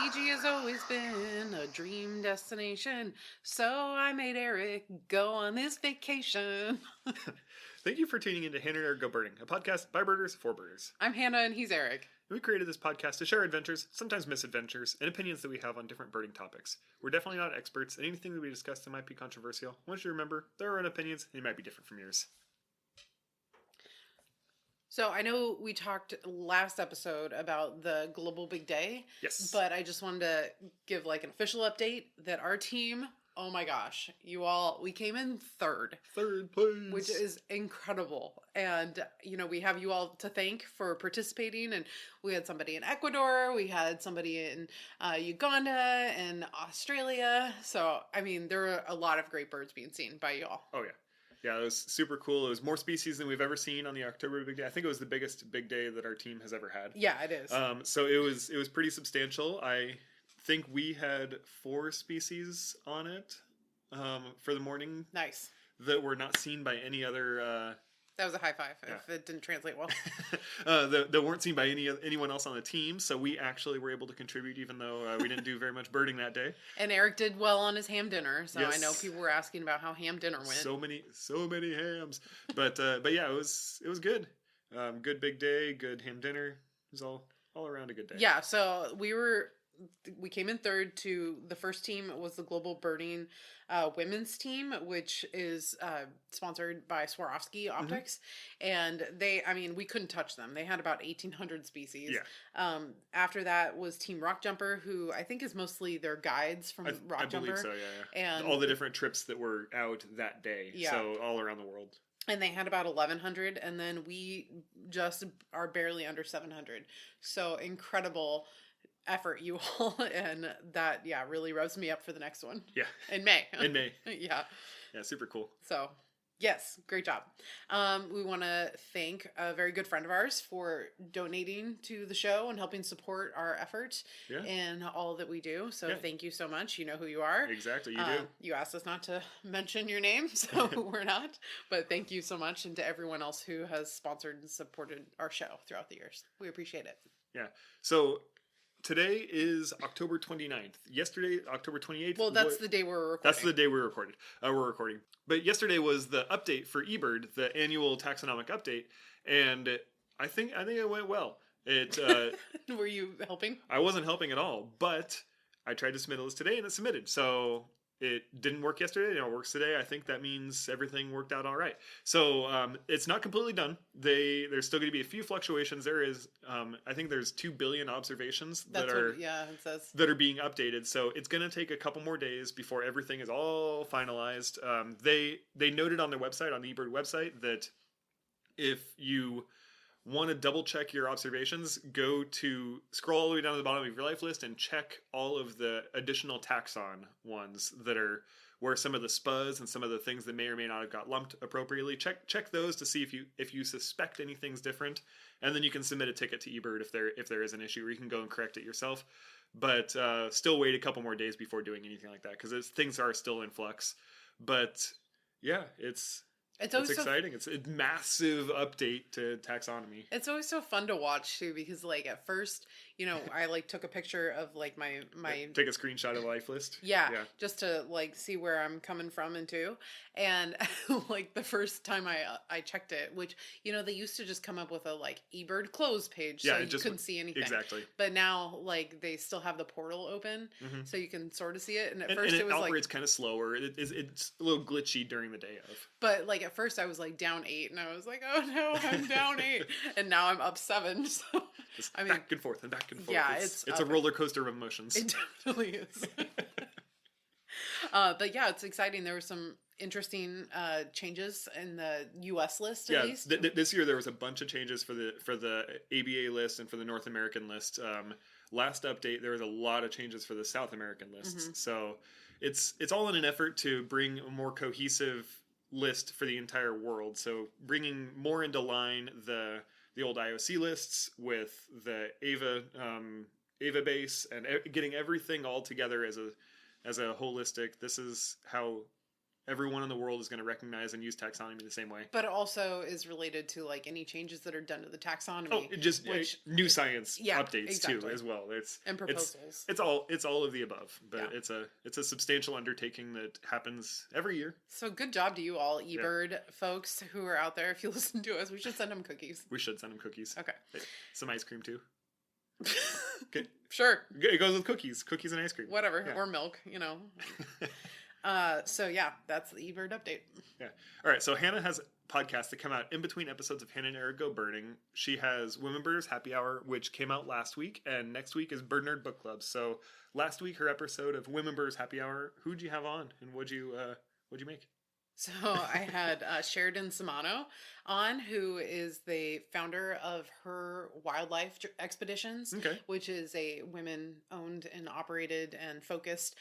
Fiji has always been a dream destination, so I made Eric go on this vacation. Thank you for tuning in to Hannah and Eric Go Birding, a podcast by birders for birders. I'm Hannah and he's Eric. And we created this podcast to share adventures, sometimes misadventures, and opinions that we have on different birding topics. We're definitely not experts, and anything that we discuss that might be controversial, I want you to remember there are own opinions, and they might be different from yours. So I know we talked last episode about the Global Big Day. Yes. But I just wanted to give like an official update that our team, oh my gosh, we came in third. Third place. Which is incredible. And, we have you all to thank for participating. And we had somebody in Ecuador. We had somebody in Uganda and Australia. So, there were a lot of great birds being seen by you all. Oh, yeah. Yeah, it was super cool. It was more species than we've ever seen on the October Big Day. I think it was the biggest big day that our team has ever had. Yeah, it is. So it was pretty substantial. I think we had 4 species on it for the morning. Nice. That were not seen by any other... That was a high five if it didn't translate well. That weren't seen by anyone else on the team, so we actually were able to contribute even though we didn't do very much birding that day. And Eric did well on his ham dinner, so yes. I know people were asking about how ham dinner went. So many hams. But yeah, it was good. Good big day, good ham dinner. It was all around a good day. Yeah, so we came in third to the first team was the Global Birding women's team, which is sponsored by Swarovski Optics. Mm-hmm. And we couldn't touch them. They had about 1,800 species. Yeah. After that was Team Rock Jumper, who I think is mostly their guides from Rock Jumper. I believe so, yeah. And all the different trips that were out that day. Yeah. So all around the world. And they had about 1,100, and then we just are barely under 700. So incredible effort, you all, and that really revs me up for the next one. Yeah. In May. Yeah, super cool. So yes, great job. We want to thank a very good friend of ours for donating to the show and helping support our efforts and all that we do. So thank you so much. You know who you are. Exactly, you do. You asked us not to mention your name, so we're not. But thank you so much, and to everyone else who has sponsored and supported our show throughout the years. We appreciate it. Yeah. So today is October 29th. Yesterday, October 28th. Well, that's the day we're recording. That's the day we're recording. But yesterday was the update for eBird, the annual taxonomic update, and I think it went well. It Were you helping? I wasn't helping at all, but I tried to submit a list today and it submitted. So it didn't work yesterday, it works today. I think that means everything worked out all right. So it's not completely done. There's still going to be a few fluctuations. There is, I think there's 2 billion observations it says. that are being updated. So it's going to take a couple more days before everything is all finalized. They noted on their website, on the eBird website, that if you want to double check your observations, scroll all the way down to the bottom of your life list and check all of the additional taxon ones that are where some of the spuzz and some of the things that may or may not have got lumped appropriately. Check those to see if you suspect anything's different, and then you can submit a ticket to eBird if there is an issue, or you can go and correct it yourself. But still wait a couple more days before doing anything like that, because things are still in flux. But yeah, it's exciting. It's a massive update to taxonomy. It's always so fun to watch too, because at first, I took a picture of my take a screenshot of the life list. Yeah, just to see where I'm coming from into. And the first time I checked it, which they used to just come up with a eBird close page, so you couldn't see anything. Exactly. But now they still have the portal open, so you can sort of see it. And at first it was operates kind of slower. It's a little glitchy during the day of. But at first I was down 8, and I was like, oh no, I'm down 8, and now I'm up 7. So back and forth and back and forth. Yeah, it's a roller coaster of emotions. It definitely is. But yeah, it's exciting. There were some interesting changes in the U.S. list, at least. This year there was a bunch of changes for the ABA list and for the North American list. Last update there was a lot of changes for the South American lists. Mm-hmm. So it's all in an effort to bring a more cohesive list for the entire world. So bringing more into line the old IOC lists with the AVA base, and getting everything all together as a holistic. This is how everyone in the world is going to recognize and use taxonomy the same way. But it also is related to like any changes that are done to the taxonomy. Oh, just new science updates too as well. And proposals. It's all of the above, but it's a substantial undertaking that happens every year. So good job to you all, eBird folks who are out there. If you listen to us, we should send them cookies. We should send them cookies. Okay. Some ice cream too. Okay. Sure. It goes with cookies and ice cream. Whatever, or milk, you know. So yeah, that's the eBird update. Yeah. All right. So Hannah has podcasts that come out in between episodes of Hannah and Eric Go Birding. She has Women Birders Happy Hour, which came out last week, and next week is Bird Nerd Book Club. So last week, her episode of Women Birders Happy Hour, who'd you have on, and what'd you make? So I had Sheridan Samano on, who is the founder of Her Wildlife Expeditions, which is a women-owned and operated and focused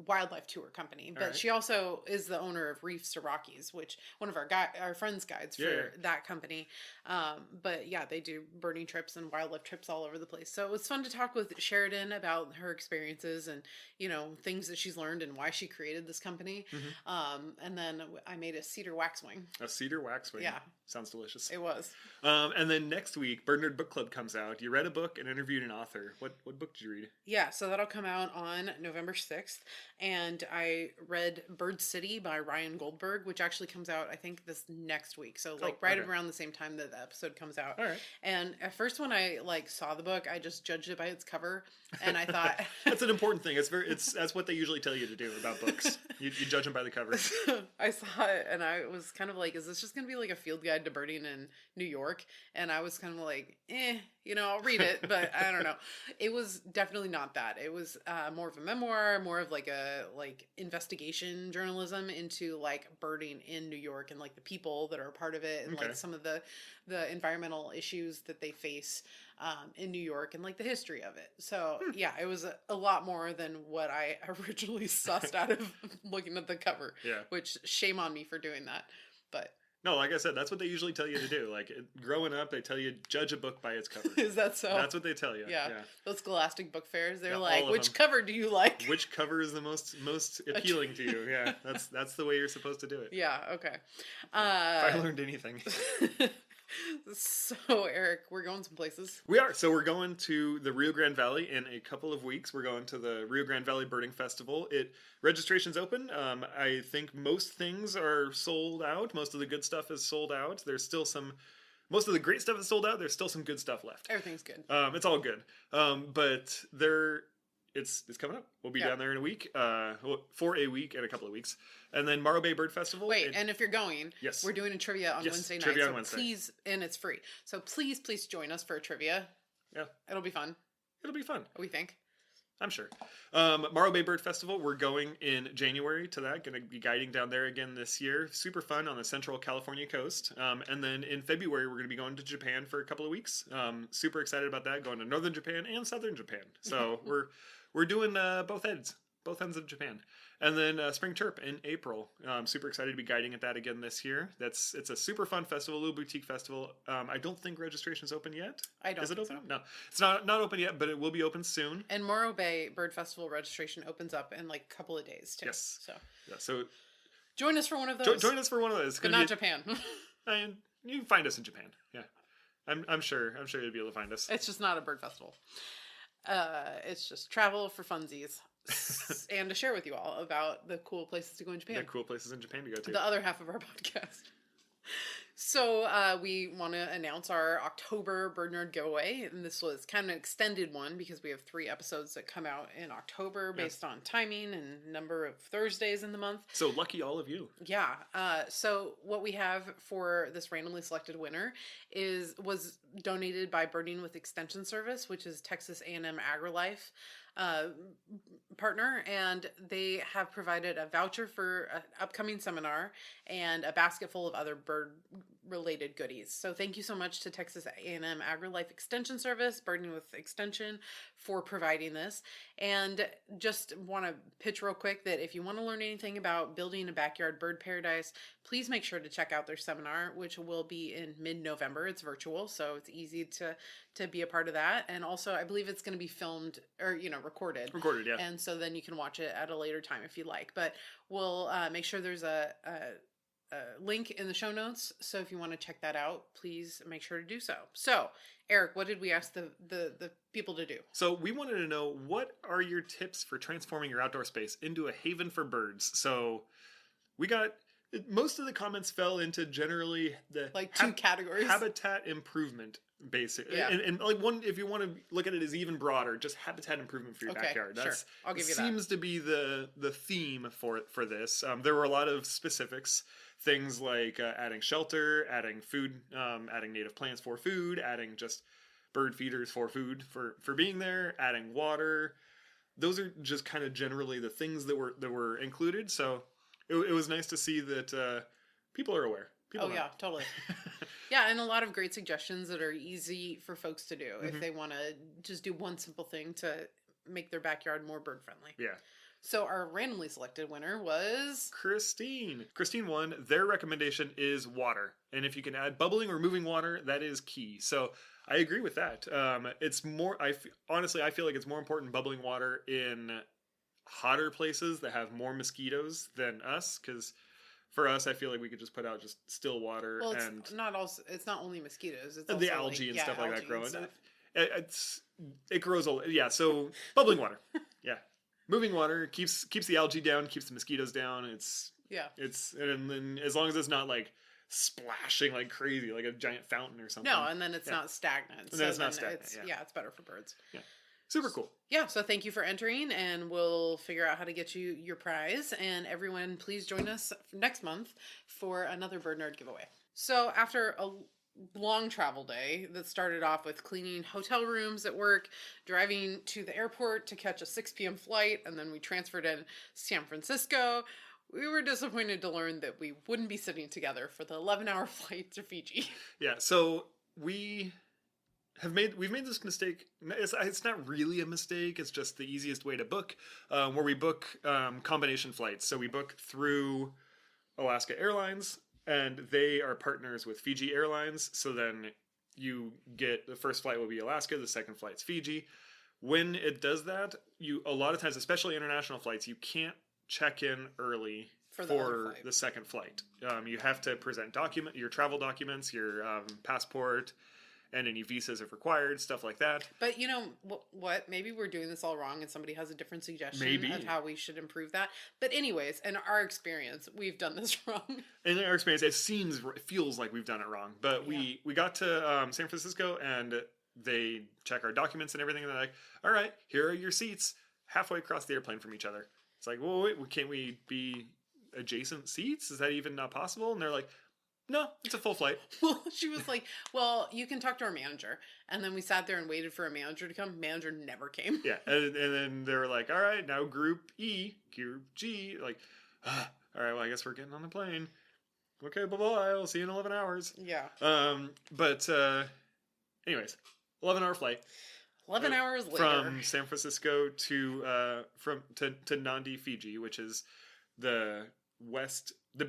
wildlife tour company. But she also is the owner of Reefs to Rockies, which one of our friends guides for that company. But yeah, they do birding trips and wildlife trips all over the place. So it was fun to talk with Sheridan about her experiences and, you know, things that she's learned and why she created this company. And then I made a cedar waxwing. A cedar waxwing. Yeah. Sounds delicious. It was. And then next week, Bird Nerd Book Club comes out. You read a book and interviewed an author. What book did you read? Yeah, so that'll come out on November 6th. And I read Bird City by Ryan Goldberg, which actually comes out, I think, this next week. So, like, around the same time that the episode comes out. All right. And at first when I, like, saw the book, I just judged it by its cover. And I thought... That's an important thing. That's what they usually tell you to do about books. You judge them by the cover. I saw it, and I was kind of like, is this just going to be, like, a field guide to birding in New York? And I was kind of like, you know, I'll read it, but I don't know. It was definitely not that. It was more of a memoir, more of like a investigation journalism into like birding in New York and like the people that are a part of it and like some of the environmental issues that they face in New York and like the history of it. So yeah, it was a lot more than what I originally sussed out of looking at the cover. Yeah. Which shame on me for doing that, but. No, like I said, that's what they usually tell you to do. Like, growing up, they tell you, judge a book by its cover. Is that so? That's what they tell you. Yeah. Those Scholastic book fairs, they're like, which cover do you like? Which cover is the most appealing to you? Yeah, that's the way you're supposed to do it. Yeah, okay. If I learned anything. So, Eric, we're going some places. We are. So we're going to the Rio Grande Valley in a couple of weeks. We're going to the Rio Grande Valley Birding Festival. Registration's open. I think most things are sold out. Most of the good stuff is sold out. There's still most of the great stuff is sold out. There's still some good stuff left. Everything's good. It's all good. But it's coming up. We'll be down there in a week, for a week and a couple of weeks. And then Morro Bay Bird Festival. Wait, and if you're going, we're doing a trivia on Wednesday night. Trivia on Wednesday. Please, and it's free. So please join us for a trivia. Yeah. It'll be fun. It'll be fun. We think. I'm sure. Morro Bay Bird Festival, we're going in January to that. Going to be guiding down there again this year. Super fun on the central California coast. And then in February, we're going to be going to Japan for a couple of weeks. Super excited about that. Going to northern Japan and southern Japan. So we're doing both ends of Japan. And then Spring Chirp in April. Super excited to be guiding at that again this year. It's a super fun festival, a little boutique festival. I don't think registration's open yet. I don't Is it think open? so. No. It's not open yet, but it will be open soon. And Morro Bay Bird Festival registration opens up in like a couple of days too. Yes. So join us for one of those. Join us for one of those. But not Japan. And you can find us in Japan. Yeah. I'm sure you'll be able to find us. It's just not a bird festival. It's just travel for funsies. And to share with you all about the cool places to go in Japan. The cool places in Japan to go to. The other half of our podcast. So we want to announce our October Bird Nerd giveaway. And this was kind of an extended one because we have 3 episodes that come out in October based on timing and number of Thursdays in the month. So lucky all of you. Yeah. So what we have for this randomly selected winner was donated by Birding with Extension Service, which is Texas A&M AgriLife partner, and they have provided a voucher for an upcoming seminar and a basket full of other bird related goodies. So thank you so much to Texas A&M AgriLife Extension Service, Birding with Extension, for providing this. And just want to pitch real quick that if you want to learn anything about building a backyard bird paradise, please make sure to check out their seminar, which will be in mid-November. It's virtual, so it's easy to be a part of that. And also, I believe it's going to be filmed or, recorded. Recorded, yeah. And so then you can watch it at a later time if you like. But we'll make sure there's a link in the show notes. So if you want to check that out, please make sure to do so. So, Eric, what did we ask the people to do? So we wanted to know, what are your tips for transforming your outdoor space into a haven for birds? So we got, most of the comments fell into generally the two categories. Habitat improvement, basically. Yeah. And like one, if you want to look at it as even broader, just habitat improvement for your backyard. Sure. I'll give you that. Seems to be the theme for this. There were a lot of specifics. Things like adding shelter, adding food, adding native plants for food, adding just bird feeders for food for being there, adding water. Those are just kind of generally the things that were included. So it was nice to see that people are aware. People know. Yeah, totally. Yeah, and a lot of great suggestions that are easy for folks to do if they want to just do one simple thing to make their backyard more bird friendly. Yeah. So our randomly selected winner was Christine. Christine won. Their recommendation is water. And if you can add bubbling or moving water, that is key. So I agree with that. It's more, honestly, I feel like it's more important bubbling water in hotter places that have more mosquitoes than us. Because for us, I feel like we could just put out just still water. Well, and it's not only mosquitoes. It's the also algae and stuff like that growing. It grows a yeah. So bubbling water, yeah. Moving water keeps the algae down, keeps the mosquitoes down. And then as long as it's not like splashing like crazy, like a giant fountain or something. No, and then it's not stagnant. And then it's not stagnant. It's better for birds. Yeah. Super cool. Yeah, so thank you for entering, and we'll figure out how to get you your prize. And everyone, please join us next month for another Bird Nerd giveaway. So after a long travel day that started off with cleaning hotel rooms at work, driving to the airport to catch a 6 p.m. flight, and then we transferred in San Francisco, we were disappointed to learn that we wouldn't be sitting together for the 11-hour flight to Fiji. Yeah, so we've made this mistake. It's not really a mistake. It's just the easiest way to book, where we book combination flights. So we book through Alaska Airlines, and they are partners with Fiji Airlines. So then you get the first flight will be Alaska, the second flight's Fiji. When it does that, a lot of times, especially international flights, you can't check in early for the second flight. You have to present your travel documents, your passport, and any visas if required, stuff like that. But you know what? Maybe we're doing this all wrong and somebody has a different suggestion of how we should improve that. But anyways, in our experience, we've done this wrong. In our experience, it feels like we've done it wrong. But we got to San Francisco, and they check our documents and everything, and they're like, all right, here are your seats halfway across the airplane from each other. It's like, well, wait, can't we be adjacent seats? Is that even not possible? And they're like, no, it's a full flight. Well, she was like, well, you can talk to our manager. And then we sat there and waited for a manager to come. Manager never came. Yeah. And then they were like, all right, now group E, group G. Like, all right, well, I guess we're getting on the plane. Okay, bye-bye. I'll see you in 11 hours. Yeah. But anyways, 11-hour flight. 11 hours later. From San Francisco to Nadi, Fiji, which is the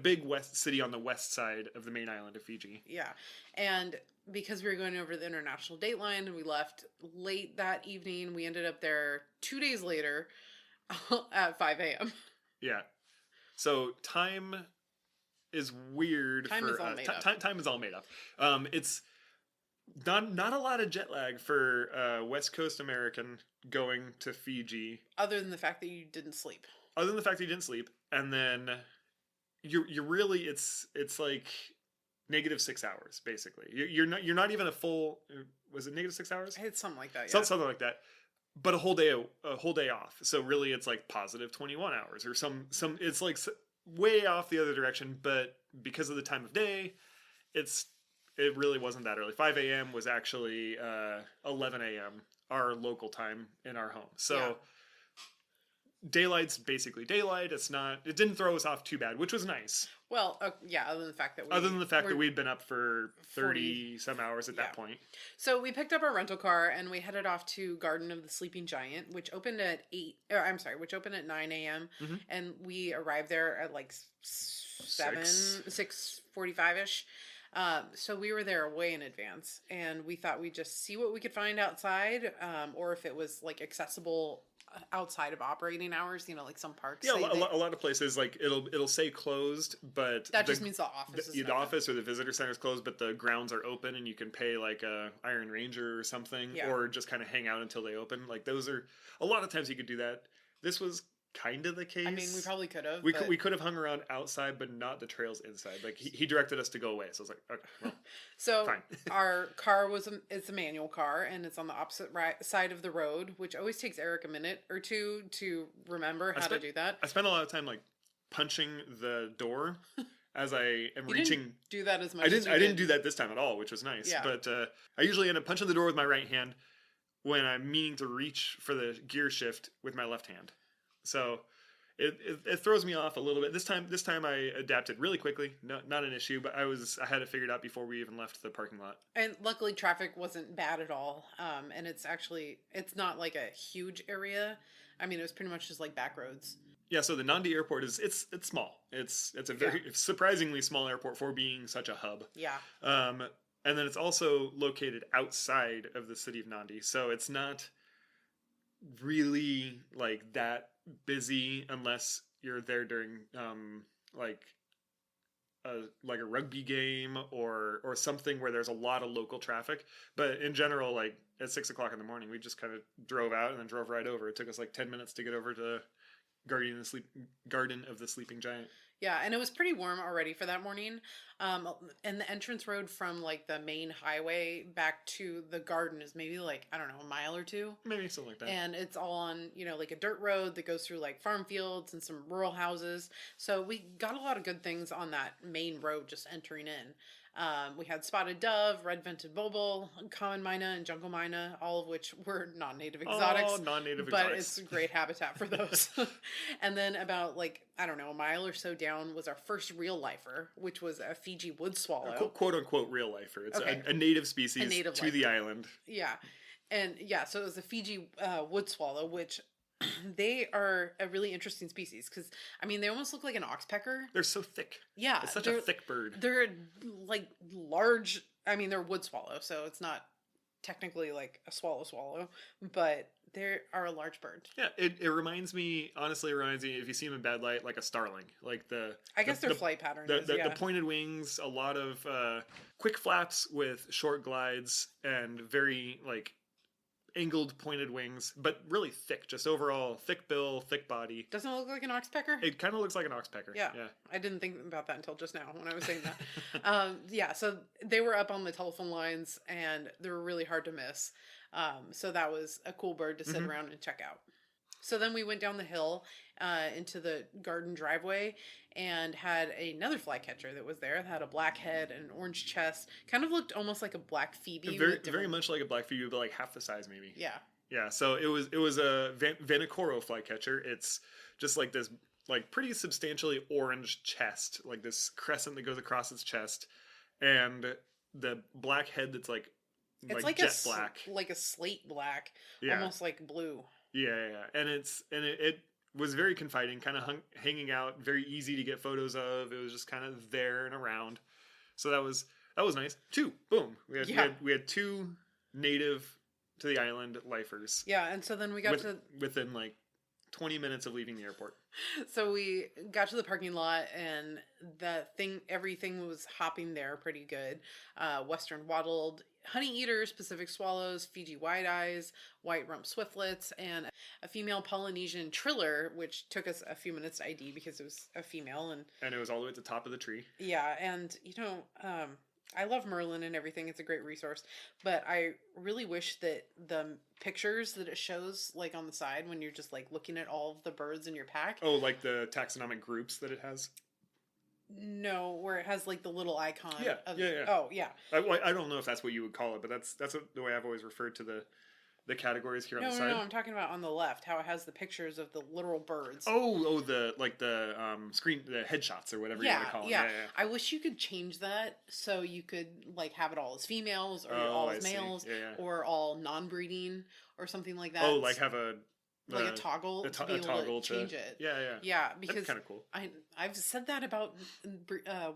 big west city on the west side of the main island of Fiji. Yeah. And because we were going over the international date line and we left late that evening, we ended up there 2 days later at 5 a.m. Yeah. So time is weird. Time is all made up. Time is all made up. It's not a lot of jet lag for West Coast American going to Fiji. Other than the fact that you didn't sleep. And then you're really it's like -6 hours basically. You're not even a full. Was it -6 hours? It's something like that. Yeah. Something like that. But a whole day off. So really, it's like positive 21 hours or some. It's like way off the other direction. But because of the time of day, it really wasn't that early. 5 a.m. was actually 11 a.m. our local time in our home. So daylight's basically daylight. It didn't throw us off too bad, which was nice. Well, yeah, other than the fact that We'd been up for 30 40 some hours at that point. So we picked up our rental car and we headed off to Garden of the Sleeping Giant, which opened at 9 a.m. And we arrived there at like 6:45ish. So we were there way in advance, and we thought we'd just see what we could find outside, or if it was like accessible outside of operating hours, like some parks. Yeah, a lot of places, like it'll say closed, but that just means the office is the office or the visitor center is closed, but the grounds are open, and you can pay like a Iron Ranger or something, or just kind of hang out until they open. Like those are a lot of times you could do that. This was kind of the case. I mean, we probably could have. We could have hung around outside, but not the trails inside. Like he directed us to go away, so I was like, okay, well, so fine. Our car it's a manual car, and it's on the opposite side of the road, which always takes Eric a minute or two to remember how to do that. I spent a lot of time like punching the door as I am reaching. Didn't do that as much. I didn't do that this time at all, which was nice. Yeah. But I usually end up punching the door with my right hand when I'm meaning to reach for the gear shift with my left hand. So it throws me off a little bit. This time I adapted really quickly. Not an issue, but I had it figured out before we even left the parking lot. And luckily traffic wasn't bad at all. And it's not like a huge area. I mean, it was pretty much just like back roads. Yeah, so the Nadi airport it's small. It's a very surprisingly small airport for being such a hub. Yeah. And then it's also located outside of the city of Nadi. So it's not really like that busy unless you're there during like a rugby game or something where there's a lot of local traffic. But in general, like at 6 o'clock in the morning, we just kind of drove out and then drove right over. It took us like 10 minutes to get over to Garden of the Sleeping Giant. Yeah, and it was pretty warm already for that morning. And the entrance road from like the main highway back to the garden is maybe like, I don't know, a mile or two. Maybe something like that. And it's all on, like a dirt road that goes through like farm fields and some rural houses. So we got a lot of good things on that main road just entering in. We had spotted dove, red-vented bulbul, common myna, and jungle myna, all of which were non-native exotics. Oh, non-native exotics. But it's great habitat for those. And then about like, I don't know, a mile or so down was our first real lifer, which was a Fiji wood swallow. Quote-unquote real lifer. It's a native species to the island. Yeah. And yeah, so it was a Fiji wood swallow, which they are a really interesting species because, I mean, they almost look like an oxpecker. They're so thick. Yeah. It's such a thick bird. They're like large. I mean, they're wood swallow, so it's not technically like a swallow, but they are a large bird. Yeah, it reminds me, if you see them in bad light, like a starling. Like I guess their flight pattern the pointed wings, a lot of quick flaps with short glides, and very like angled pointed wings, but really thick, just overall thick bill, thick body. Doesn't it look like an oxpecker? It kind of looks like an oxpecker. Yeah. I didn't think about that until just now when I was saying that. So they were up on the telephone lines and they were really hard to miss. So that was a cool bird to sit around and check out. So then we went down the hill into the garden driveway and had another flycatcher that was there. It had a black head and an orange chest. Kind of looked almost like a black phoebe. Very much like a black phoebe, but like half the size maybe. Yeah. Yeah, so it was a Vanicoro flycatcher. It's just like this like pretty substantially orange chest, like this crescent that goes across its chest, and the black head that's like jet black. Like a slate black, almost like blue. Yeah, and it was very confiding, kind of hanging out, very easy to get photos of. It was just kind of there and around, so that was nice. Boom. We had two native to the island lifers. Yeah, and so then we got within like 20 minutes of leaving the airport. So we got to the parking lot and everything was hopping there pretty good. Western wattled honeyeaters, Pacific swallows, Fiji wide-eyes, white rump swiftlets, and a female Polynesian triller, which took us a few minutes to ID because it was a female. And it was all the way at the top of the tree. Yeah, and I love Merlin and everything. It's a great resource. But I really wish that the pictures that it shows, like on the side, when you're just like looking at all of the birds in your pack. Oh, like the taxonomic groups that it has? No, where it has like the little icon. Yeah. Oh, yeah. I don't know if that's what you would call it, but that's the way I've always referred to the categories here on No, the no, side. no. I'm talking about on the left, how it has the pictures of the literal birds. Oh, the screen, the headshots or whatever you want to call them. Yeah. Yeah. I wish you could change that so you could like have it all as females or Oh, all I as see. males Yeah. or all non-breeding or something like that. Oh, like have a toggle to be able toggle to change it. Yeah. Yeah, That's because kind of cool. I've said that about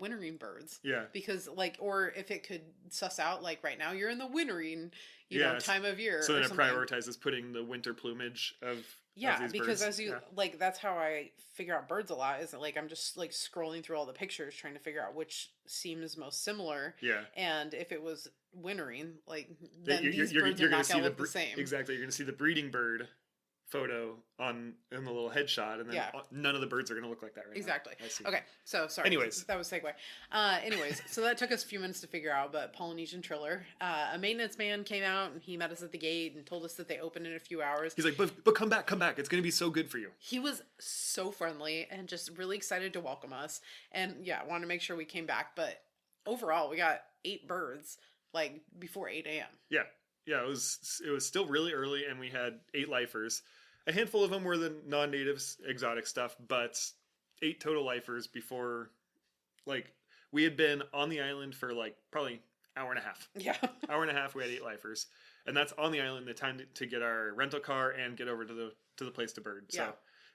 wintering birds. Yeah. Because like, or if it could suss out like right now you're in the wintering, you know, Yes. time of year. So or then it something. prioritizes putting the winter plumage of these because birds. as you like, that's how I figure out birds a lot. Is like I'm just like scrolling through all the pictures trying to figure out which seems most similar. Yeah. And if it was wintering, like Yeah, then these birds are not gonna look the same. Exactly. You're going to see the breeding bird photo in the little headshot, and then none of the birds are going to look like that right Exactly. now. I see. Okay, so sorry. Anyways. That was segue. Anyways, so that took us a few minutes to figure out, but Polynesian Triller, a maintenance man came out and he met us at the gate and told us that they open in a few hours. He's like, but come back. It's going to be so good for you. He was so friendly and just really excited to welcome us. And yeah, wanted to make sure we came back. But overall, we got 8 birds like before 8 a.m. Yeah, it was still really early, and we had 8 lifers. A handful of them were the non-natives, exotic stuff, but 8 total lifers before, like, we had been on the island for, like, probably hour and a half. Yeah. Hour and a half, we had 8 lifers. And that's on the island, the time to get our rental car and get over to the place to bird. So,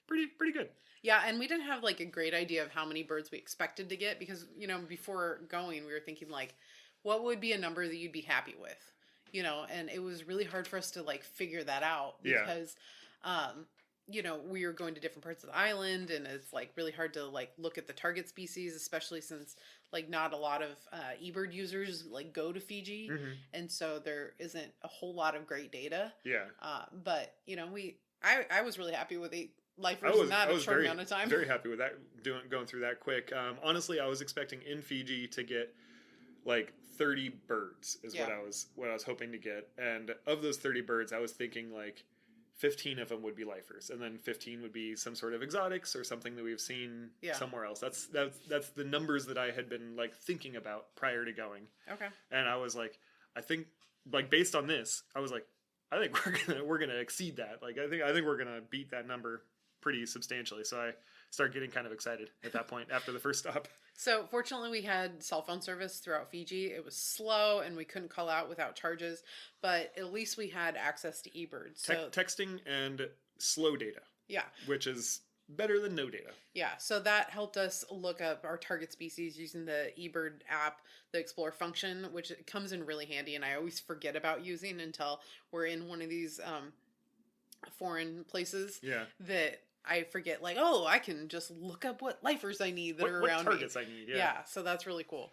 pretty good. Yeah, and we didn't have, like, a great idea of how many birds we expected to get, because, you know, before going, we were thinking, like, what would be a number that you'd be happy with? You know, and it was really hard for us to, like, figure that out, because... you know, we were going to different parts of the island, and it's like really hard to like look at the target species, especially since like not a lot of eBird users like go to Fiji, and so there isn't a whole lot of great data. Yeah. But you know, I was really happy with 8 lifers in that short amount of time. Very happy with that, going through that quick. Honestly, I was expecting in Fiji to get like 30 birds is what I was hoping to get, and of those 30 birds, I was thinking like 15 of them would be lifers, and then 15 would be some sort of exotics or something that we've seen somewhere else. That's the numbers that I had been like thinking about prior to going. Okay. And I was like, I think like based on this, I was like, I think we're gonna exceed that. Like I think we're gonna beat that number pretty substantially. So I started getting kind of excited at that point after the first stop. So fortunately we had cell phone service throughout Fiji. It was slow and we couldn't call out without charges, but at least we had access to eBird. So texting and slow data. Yeah. Which is better than no data. Yeah, so that helped us look up our target species using the eBird app, the Explore function, which comes in really handy, and I always forget about using until we're in one of these foreign places. Yeah. That I forget, like, oh, I can just look up what lifers I need that are around what targets I need, Yeah, so that's really cool.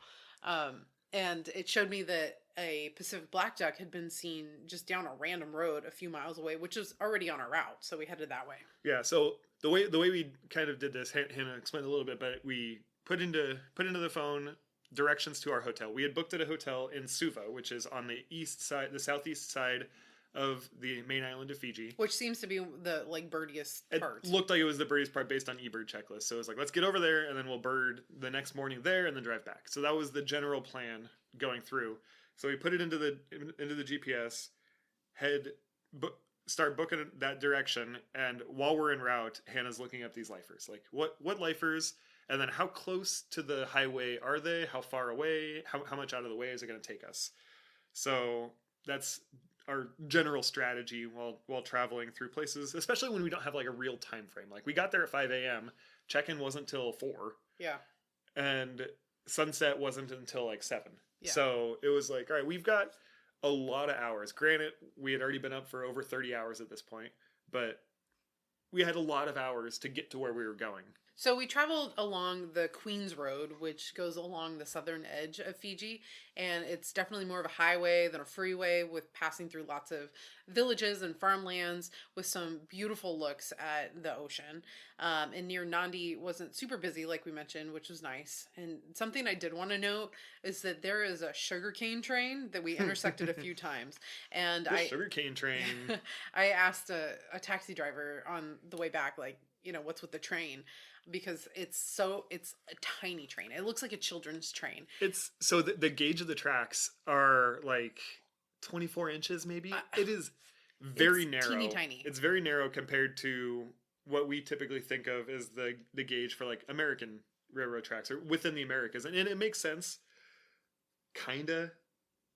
And it showed me that a Pacific blackjack had been seen just down a random road a few miles away, which was already on our route, so we headed that way. Yeah, so the way we kind of did this, Hannah explained a little bit, but we put into the phone directions to our hotel. We had booked at a hotel in Suva, which is on the southeast side of the main island of Fiji. Which seems to be the like birdiest part. It looked like it was the birdiest part based on eBird checklist. So it was like, let's get over there and then we'll bird the next morning there and then drive back. So that was the general plan going through. So we put it into the GPS, start booking that direction, and while we're en route, Hannah's looking up these lifers. Like what lifers, and then how close to the highway are they? How far away? How much out of the way is it going to take us? So that's our general strategy while traveling through places, especially when we don't have like a real time frame. Like we got there at 5 a.m. Check-in wasn't till 4. Yeah. And sunset wasn't until like 7. Yeah. So it was like, all right, we've got a lot of hours. Granted, we had already been up for over 30 hours at this point, but we had a lot of hours to get to where we were going. So we traveled along the Queens Road, which goes along the southern edge of Fiji, and it's definitely more of a highway than a freeway, with passing through lots of villages and farmlands with some beautiful looks at the ocean. And near Nadi wasn't super busy, like we mentioned, which was nice. And something I did want to note is that there is a sugarcane train that we intersected a few times. And Sugarcane train. I asked a taxi driver on the way back, like, you know, what's with the train? Because it's a tiny train. It looks like a children's train. It's so the gauge of the tracks are like 24 inches maybe. It is very It's narrow. teeny tiny. It's very narrow compared to what we typically think of as the gauge for like American railroad tracks or within the Americas. And it makes sense, kinda,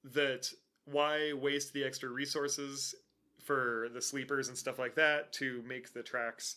that why waste the extra resources for the sleepers and stuff like that to make the tracks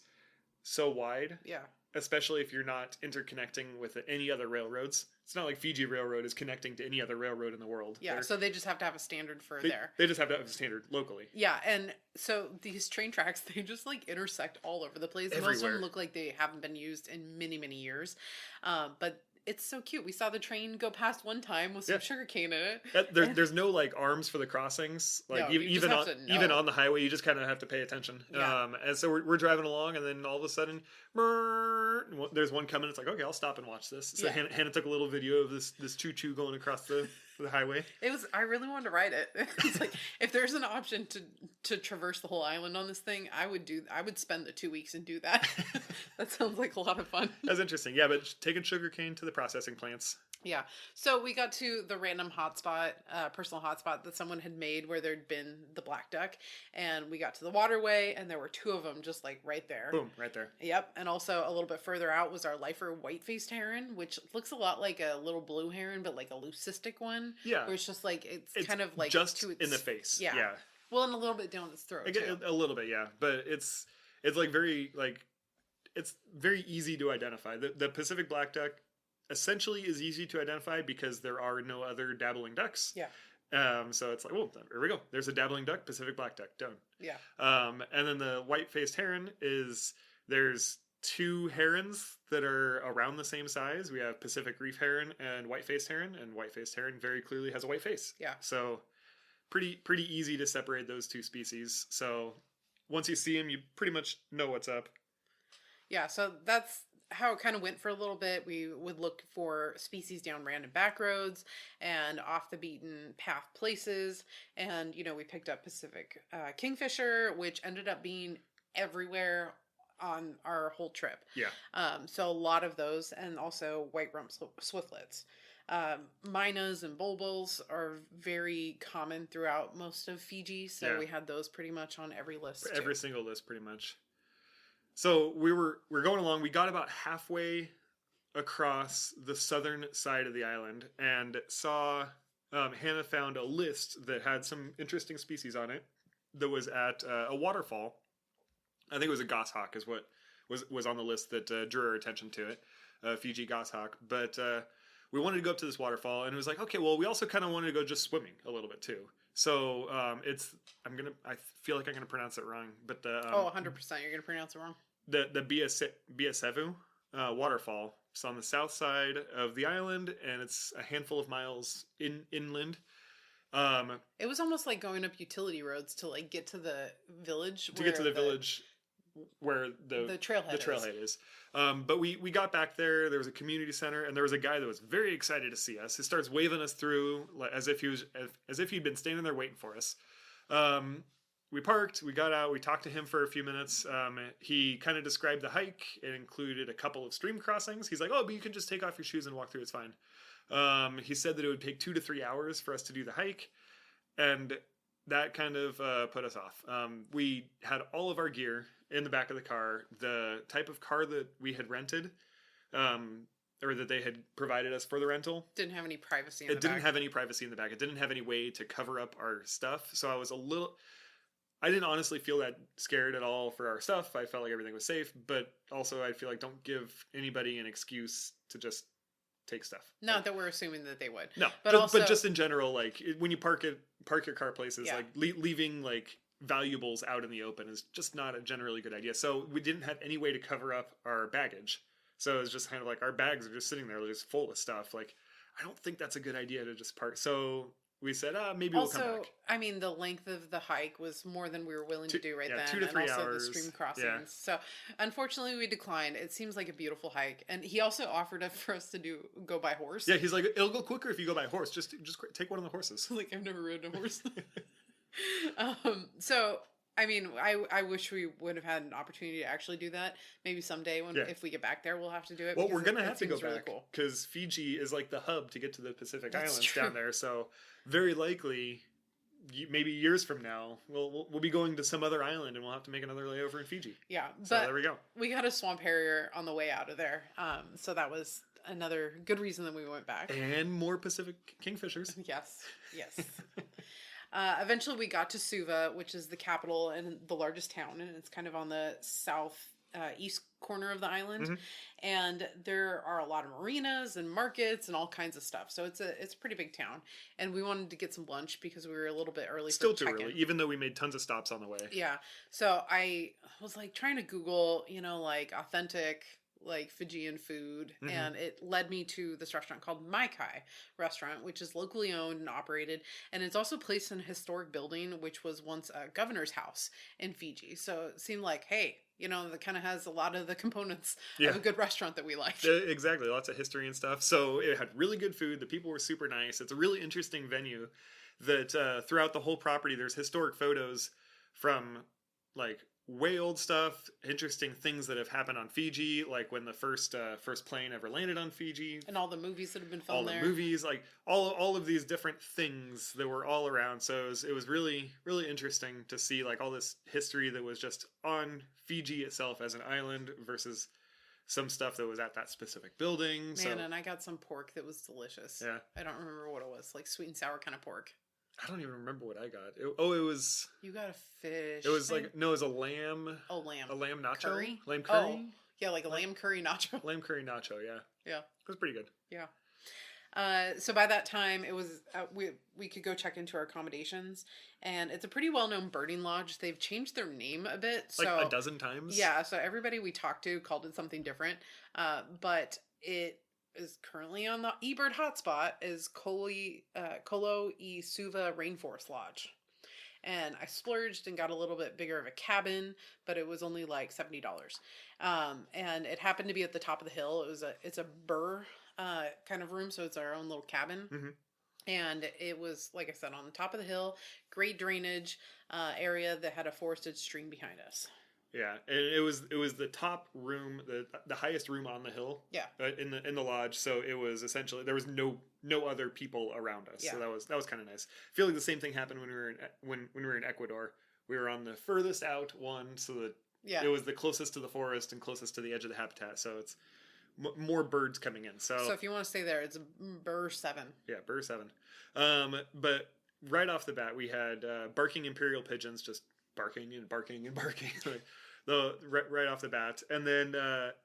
so wide, Yeah. especially if you're not interconnecting with any other railroads. It's not like Fiji Railroad is connecting to any other railroad in the world. Yeah, so they just have to have a standard for there. They just have to have a standard locally. Yeah, and so these train tracks, they just like intersect all over the place. Everywhere. Most of them look like they haven't been used in many, many years. But it's so cute. We saw the train go past one time with some sugarcane in it. There's no like arms for the crossings. Like No, even on the highway, you just kind of have to pay attention. Yeah. And so we're driving along, and then all of a sudden, there's one coming. It's like, okay, I'll stop and watch this. So Hannah took a little video of this choo choo going across the highway. I really wanted to ride it. It's like, if there's an option to traverse the whole island on this thing, I would spend the 2 weeks and do that. That sounds like a lot of fun. That's interesting. Yeah, but taking sugarcane to the processing plants. Yeah. So we got to the random hotspot, personal hotspot that someone had made where there'd been the black duck. And we got to the waterway, and there were two of them just like right there. Boom, right there. Yep. And also a little bit further out was our lifer white-faced heron, which looks a lot like a little blue heron, but like a leucistic one. Yeah. Where it's just like, it's kind of like just in the face. Yeah. Yeah. Well, and a little bit down its throat, too. A little bit, yeah. But it's like very, like, it's very easy to identify. The Pacific black duck essentially is easy to identify because there are no other dabbling ducks. Yeah. So it's like, well, here we go. There's a dabbling duck, Pacific black duck, done. Yeah. And then the white-faced heron there's two herons that are around the same size. We have Pacific reef heron and white-faced heron very clearly has a white face. Yeah. So pretty easy to separate those two species. So once you see them, you pretty much know what's up. Yeah, so that's how it kind of went for a little bit. We would look for species down random back roads and off the beaten path places. And, we picked up Pacific kingfisher, which ended up being everywhere on our whole trip. Yeah. So a lot of those, and also white rump swiftlets. Minas and bulbuls are very common throughout most of Fiji. So we had those pretty much on every list. Every single list, pretty much. So we're going along. We got about halfway across the southern side of the island and saw Hannah found a list that had some interesting species on it that was at a waterfall. I think it was a goshawk is what was on the list that drew our attention to it, Fiji goshawk. But we wanted to go up to this waterfall, and it was like, okay, well, we also kind of wanted to go just swimming a little bit too. So I feel like I'm gonna pronounce it wrong, but the 100% you're gonna pronounce it wrong. The Biasevu waterfall. It's on the south side of the island, and it's a handful of miles inland. It was almost like going up utility roads to like get to the village. Village where the trailhead is. But we got back there. There was a community center, and there was a guy that was very excited to see us. He starts waving us through as if he'd been standing there waiting for us. We parked, we got out, we talked to him for a few minutes. He kind of described the hike. It included a couple of stream crossings. He's like, oh, but you can just take off your shoes and walk through, it's fine. He said that it would take 2 to 3 hours for us to do the hike, and that kind of put us off. We had all of our gear in the back of the car. The type of car that we had rented, or that they had provided us for the rental, didn't have any privacy in the back. It didn't have any privacy in the back. It didn't have any way to cover up our stuff, so I didn't honestly feel that scared at all for our stuff. I felt like everything was safe, but also I feel like don't give anybody an excuse to just take stuff. Not that we're assuming that they would. No, but just in general, like when you park your car places, like leaving like valuables out in the open is just not a generally good idea. So we didn't have any way to cover up our baggage. So it was just kind of like our bags are just sitting there just full of stuff. Like, I don't think that's a good idea to just park. So we said, maybe we'll come back. I mean, the length of the hike was more than we were willing to do then. 2 to 3 and also hours. The stream crossings. Yeah. So unfortunately we declined. It seems like a beautiful hike. And he also offered it for us to go by horse. Yeah, he's like, it'll go quicker if you go by horse. Just take one of the horses. Like, I've never ridden a horse. So, I mean, I wish we would have had an opportunity to actually do that. Maybe someday if we get back there, we'll have to do it. Well, we're going to have to go really back cool. because Fiji is like the hub to get to the Pacific That's Islands true. down there. So very likely maybe years from now, we'll be going to some other island and we'll have to make another layover in Fiji. Yeah, So but there we go. we got a swamp harrier on the way out of there. So that was another good reason that we went back. And more Pacific kingfishers. Yes, yes. Eventually we got to Suva, which is the capital and the largest town, and it's kind of on the east corner of the island. Mm-hmm. And there are a lot of marinas and markets and all kinds of stuff. So it's a pretty big town. And we wanted to get some lunch because we were a little bit early. Still for too early, even though we made tons of stops on the way. Yeah. So I was like trying to Google, you know, like authentic like Fijian food, Mm-hmm. and it led me to this restaurant called Mai Kai restaurant, which is locally owned and operated, and it's also placed in a historic building which was once a governor's house in Fiji. So it seemed like, hey, you know, that kind of has a lot of the components of a good restaurant that we like. Exactly, lots of history and stuff. So it had really good food. The people were super nice. It's a really interesting venue that throughout the whole property there's historic photos from like way old stuff, interesting things that have happened on Fiji, like when the first plane ever landed on Fiji, and all the movies that have been filmed there. All the movies, like all of these different things that were all around. So it was really, really interesting to see like all this history that was just on Fiji itself as an island versus some stuff that was at that specific building. Man, and I got some pork that was delicious. Yeah. I don't remember what it was, like sweet and sour kind of pork. I don't even remember what I got. It was... You got a fish. It was like... No, it was a lamb... Oh, lamb. A lamb nacho? Curry? Lamb curry? Oh, yeah, like a lamb curry nacho. Lamb curry nacho, yeah. Yeah. It was pretty good. Yeah. So by that time, it was... we could go check into our accommodations. And it's a pretty well-known birding lodge. They've changed their name a bit. Like a dozen times? Yeah, so everybody we talked to called it something different. But it... is currently on the eBird hotspot is Kolo I Suva Rainforest Lodge. And I splurged and got a little bit bigger of a cabin, but it was only like $70. And it happened to be at the top of the hill. It's a burr kind of room, so it's our own little cabin. Mm-hmm. And it was, like I said, on the top of the hill, great drainage area that had a forested stream behind us. Yeah, and it was the top room, the highest room on the hill. Yeah. In the lodge, so it was essentially there was no other people around us. Yeah. So that was kind of nice. I feel like the same thing happened when we were when we were in Ecuador. We were on the furthest out one, so that it was the closest to the forest and closest to the edge of the habitat. So it's more birds coming in. So if you want to stay there, it's Burr 7. Yeah, Burr 7. But right off the bat, we had barking imperial pigeons just barking and barking and barking. Right off the bat. And then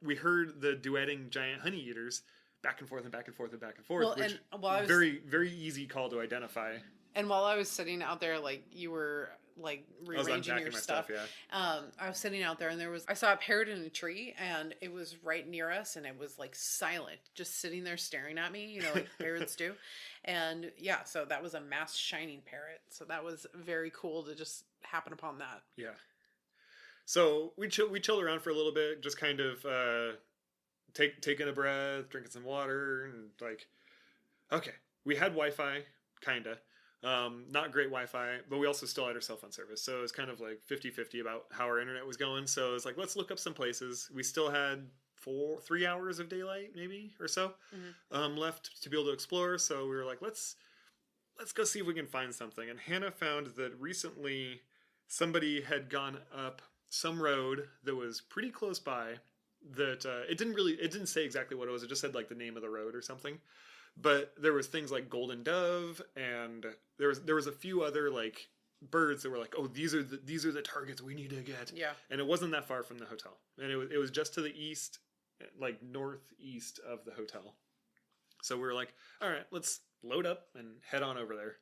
we heard the duetting giant honeyeaters back and forth and back and forth and back and forth, well, which and very, very easy call to identify. And while I was sitting out there, like, you were, like, rearranging your stuff. Yeah. I was sitting out there, and I saw a parrot in a tree, and it was right near us, and it was, like, silent, just sitting there staring at me, you know, like parrots do. And, yeah, so that was a masked shining parrot. So that was very cool to just happen upon that. Yeah. So we chilled around for a little bit, just kind of taking a breath, drinking some water, and like, okay, we had Wi-Fi, kinda. Not great Wi-Fi, but we also still had our cell phone service. So it was kind of like 50-50 about how our internet was going. So it was like, let's look up some places. We still had 3 hours of daylight, maybe, or so, left to be able to explore. So we were like, let's go see if we can find something. And Hannah found that recently somebody had gone up some road that was pretty close by that it didn't say exactly what it was. It just said like the name of the road or something. But there was things like golden dove, and there was a few other like birds that were like, oh, these are the targets we need to get. Yeah. And it wasn't that far from the hotel, and it was just to the east, like northeast of the hotel. So we were like, all right, let's load up and head on over there.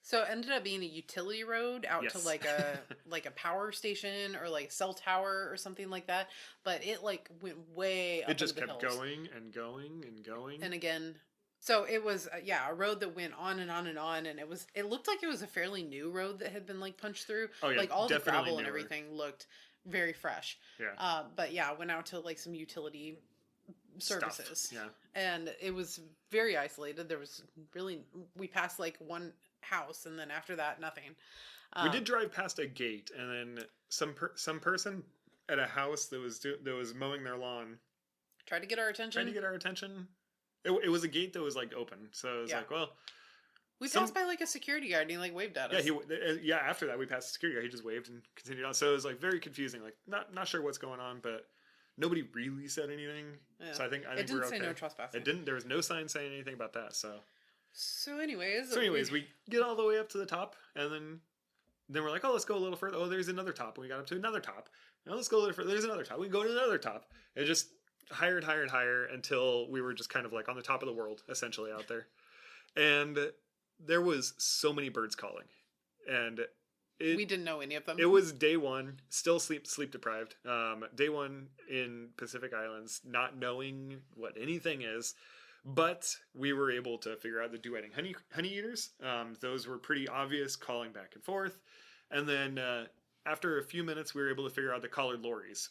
So it ended up being a utility road out to like a power station or like a cell tower or something like that. But it like went way up. It just into kept the hills. going and going and going. And again, so it was a road that went on and on and on, and it looked like it was a fairly new road that had been like punched through. Oh yeah, like all the gravel newer. and everything looked very fresh. Yeah. But yeah, went out to like some utility services. Stuff. Yeah. And it was very isolated. We passed like one house, and then after that, nothing. We did drive past a gate, and then some person at a house that was mowing their lawn tried to get our attention. It was a gate that was like open, so it was like, well, We passed by like a security guard and he like waved at us. Yeah, after that we passed the security guard. He just waved and continued on. So it was like very confusing. Like not sure what's going on, but nobody really said anything. Yeah. So I think it didn't we're say okay. no trespassing. It didn't. There was no sign saying anything about that. So anyways, we get all the way up to the top, and then we're like, oh, let's go a little further. Oh, there's another top. And we got up to another top. Now let's go a little further. There's another top. We can go to another top. It just higher and higher and higher until we were just kind of like on the top of the world, essentially, out there. And there was so many birds calling, and we didn't know any of them. It was day one, still sleep deprived. Day one in Pacific Islands, not knowing what anything is, but we were able to figure out the duetting honeyeaters. Those were pretty obvious, calling back and forth, and then after a few minutes, we were able to figure out the collared lories.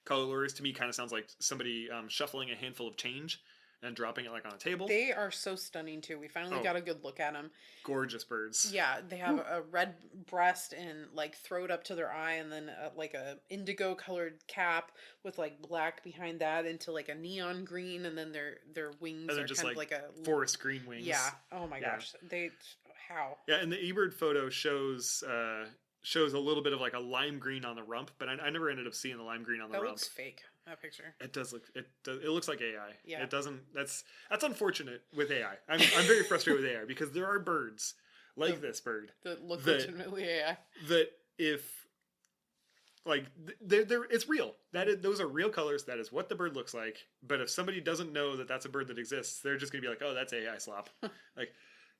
Collared lories to me kind of sounds like somebody shuffling a handful of change and dropping it like on a table. They are so stunning too. We finally got a good look at them. Gorgeous birds. Yeah, they have a red breast and like throat up to their eye, and then like a indigo colored cap with like black behind that into like a neon green, and then their wings are just kind like of like a forest green wings. Yeah. Oh my gosh. How? Yeah, and the eBird photo shows a little bit of like a lime green on the rump, but I never ended up seeing the lime green on the rump. That looks fake. That picture. It does look. It looks like AI. Yeah. It doesn't. That's unfortunate with AI. I'm very frustrated with AI because there are birds like this bird that look legitimately AI. That if like they're it's real. Those are real colors. That is what the bird looks like. But if somebody doesn't know that that's a bird that exists, they're just gonna be like, oh, that's AI slop. Like.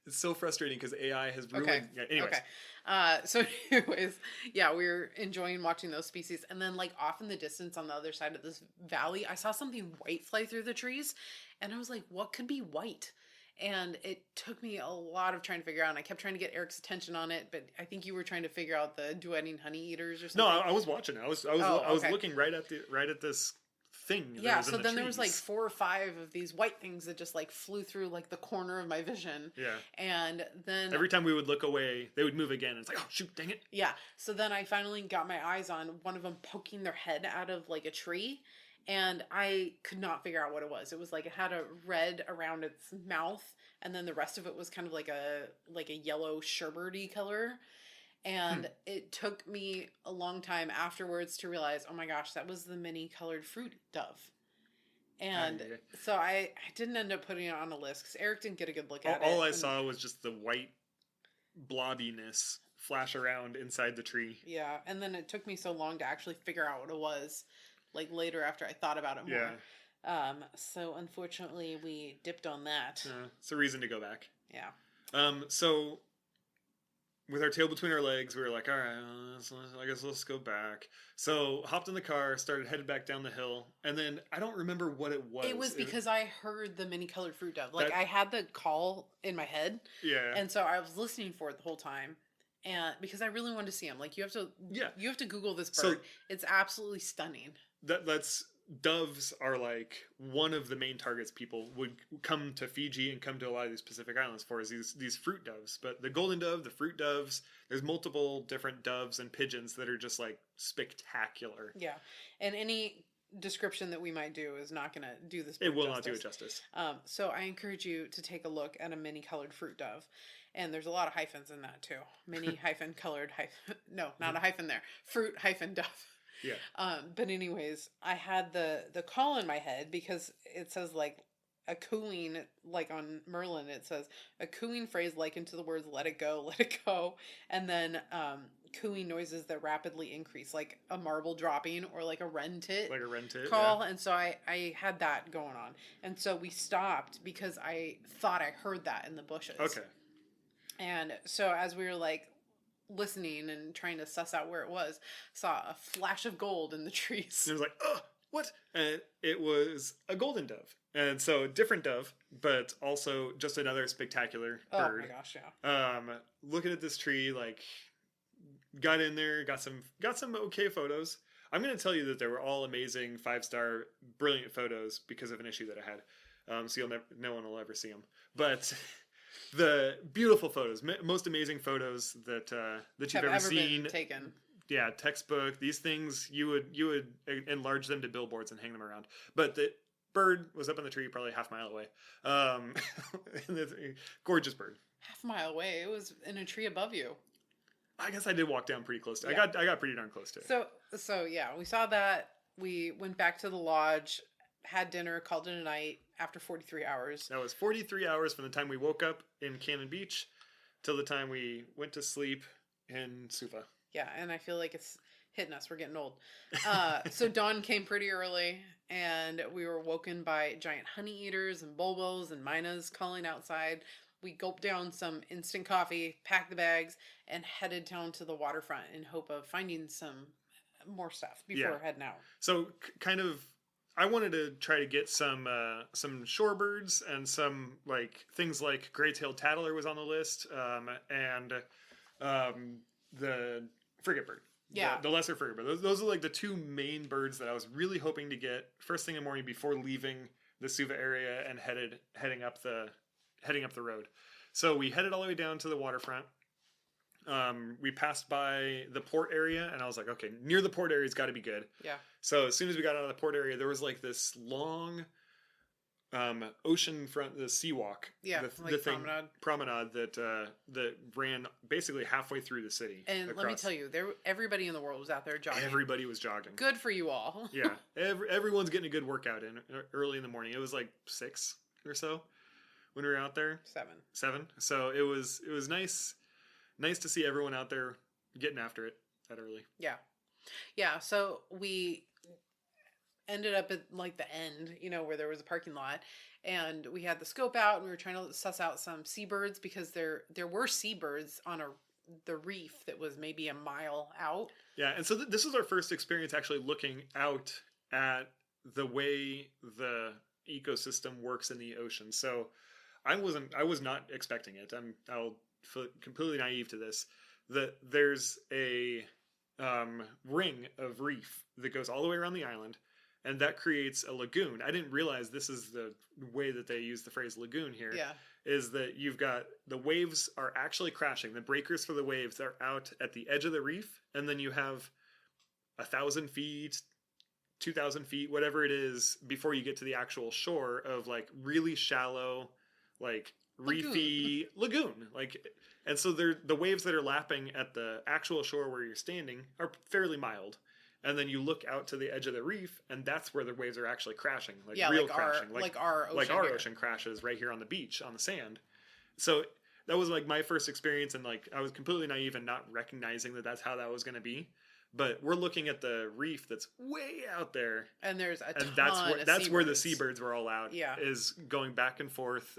It's so frustrating because AI has ruined... Okay. Yeah, anyways. Okay. So anyways, yeah, we were enjoying watching those species. And then like off in the distance on the other side of this valley, I saw something white fly through the trees. And I was like, what could be white? And it took me a lot of trying to figure out. And I kept trying to get Eric's attention on it. But I think you were trying to figure out the duetting honeyeaters or something. No, I was watching it. I was looking right at this thing. Yeah, so then there was like 4 or 5 of these white things that just like flew through like the corner of my vision. Yeah. And then every time we would look away, they would move again. And it's like, oh shoot, dang it. Yeah. So then I finally got my eyes on one of them poking their head out of like a tree, and I could not figure out what it was. It was like it had a red around its mouth, and then the rest of it was kind of like a yellow sherbety color. And it took me a long time afterwards to realize, oh my gosh, that was the mini colored fruit dove. And so I didn't end up putting it on a list because Eric didn't get a good look at it. All I saw was just the white blobbiness flash around inside the tree. Yeah, and then it took me so long to actually figure out what it was, like later after I thought about it more. Yeah. So unfortunately, we dipped on that. It's a reason to go back. Yeah. So with our tail between our legs, we were like, all right, I guess let's go back. So hopped in the car, headed back down the hill, and then I don't remember what it was. It was because I heard the mini colored fruit dove. Like I had the call in my head. Yeah. And so I was listening for it the whole time. And because I really wanted to see him. Like you have to Google this bird. So, it's absolutely stunning. That's doves are like one of the main targets people would come to Fiji and come to a lot of these Pacific Islands for is these fruit doves. But the golden dove, the fruit doves, there's multiple different doves and pigeons that are just like spectacular. Yeah. And any description that we might do is not going to do this bird It will justice. Not do it justice. So I encourage you to take a look at a mini colored fruit dove. And there's a lot of hyphens in that too. Mini hyphen colored hyphen. No, not a hyphen there. Fruit hyphen dove. Yeah. But anyways, I had the call in my head because it says like a cooing, like on Merlin, it says a cooing phrase likened to the words let it go. And then cooing noises that rapidly increase, like a marble dropping or like a wren tit. Like a wren tit call. Yeah. And so I had that going on. And so we stopped because I thought I heard that in the bushes. Okay. And so as we were like listening and trying to suss out where it was, saw a flash of gold in the trees. And it was like, oh, what? And it was a golden dove. And so different dove, but also just another spectacular bird. Oh my gosh, yeah. Looking at this tree, like got in there, got some okay photos. I'm going to tell you that they were all amazing 5-star brilliant photos because of an issue that I had. So no one will ever see them. But the beautiful photos, most amazing photos that you've ever seen. Been taken. Yeah, textbook. These things you would enlarge them to billboards and hang them around. But the bird was up in the tree, probably a half mile away. Gorgeous bird. half a mile away. It was in a tree above you. I guess I did walk down pretty close to it. Yeah. I got pretty darn close to it. So yeah, we saw that. We went back to the lodge, had dinner, called it a night after 43 hours. That was 43 hours from the time we woke up in Cannon Beach till the time we went to sleep in Suva. Yeah, and I feel like it's hitting us. We're getting old. So dawn came pretty early, and we were woken by giant honeyeaters and bulbos and mynas calling outside. We gulped down some instant coffee, packed the bags, and headed down to the waterfront in hope of finding some more stuff before heading out. So kind of, I wanted to try to get some shorebirds and some like things like gray-tailed tattler was on the list, and the frigate bird. Yeah, the lesser frigate bird. Those are like the two main birds that I was really hoping to get first thing in the morning before leaving the Suva area and heading up the road. So we headed all the way down to the waterfront. We passed by the port area, and I was like, okay, near the port area's got to be good. Yeah. So as soon as we got out of the port area, there was like this long ocean front, the sea walk. Yeah, the promenade that ran basically halfway through the city. And let me tell you, everybody in the world was out there jogging. Everybody was jogging. Good for you all. Yeah, everyone's getting a good workout in early in the morning. It was like 6 or so when we were out there. 7. So it was nice to see everyone out there getting after it that early. Yeah. So we ended up at like the end, where there was a parking lot, and we had the scope out, and we were trying to suss out some seabirds because there were seabirds on the reef that was maybe a mile out. Yeah, and so this was our first experience actually looking out at the way the ecosystem works in the ocean. So I was not expecting it. I'll completely naive to this, that there's a ring of reef that goes all the way around the island, and that creates a lagoon. I didn't realize this is the way that they use the phrase lagoon here. Yeah. Is that you've got the waves are actually crashing. The breakers for the waves are out at the edge of the reef, and then you have 1,000 feet, 2,000 feet, whatever it is, before you get to the actual shore of like really shallow, like reefy lagoon. Like, and so the waves that are lapping at the actual shore where you're standing are fairly mild. And then you look out to the edge of the reef, and that's where the waves are actually crashing, crashing, like our ocean crashes right here on the beach on the sand. So that was like my first experience, and like I was completely naive and not recognizing that that's how that was going to be. But we're looking at the reef that's way out there, and there's a ton that's where the seabirds were all out. Yeah, is going back and forth.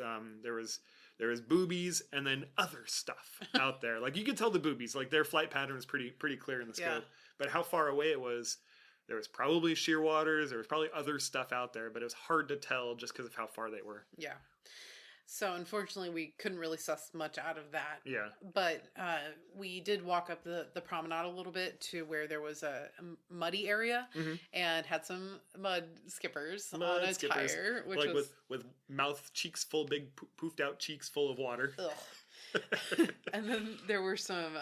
There was boobies and then other stuff out there. Like you could tell the boobies, like their flight pattern was pretty clear in the scope. Yeah. But how far away it was, there was probably shearwaters, there was probably other stuff out there, but it was hard to tell just because of how far they were. Yeah. So unfortunately, we couldn't really suss much out of that. Yeah. But we did walk up the promenade a little bit to where there was a muddy area, and had some mud skippers on a tire, which like was with mouth cheeks full, big poofed out cheeks full of water. Ugh. And then there were some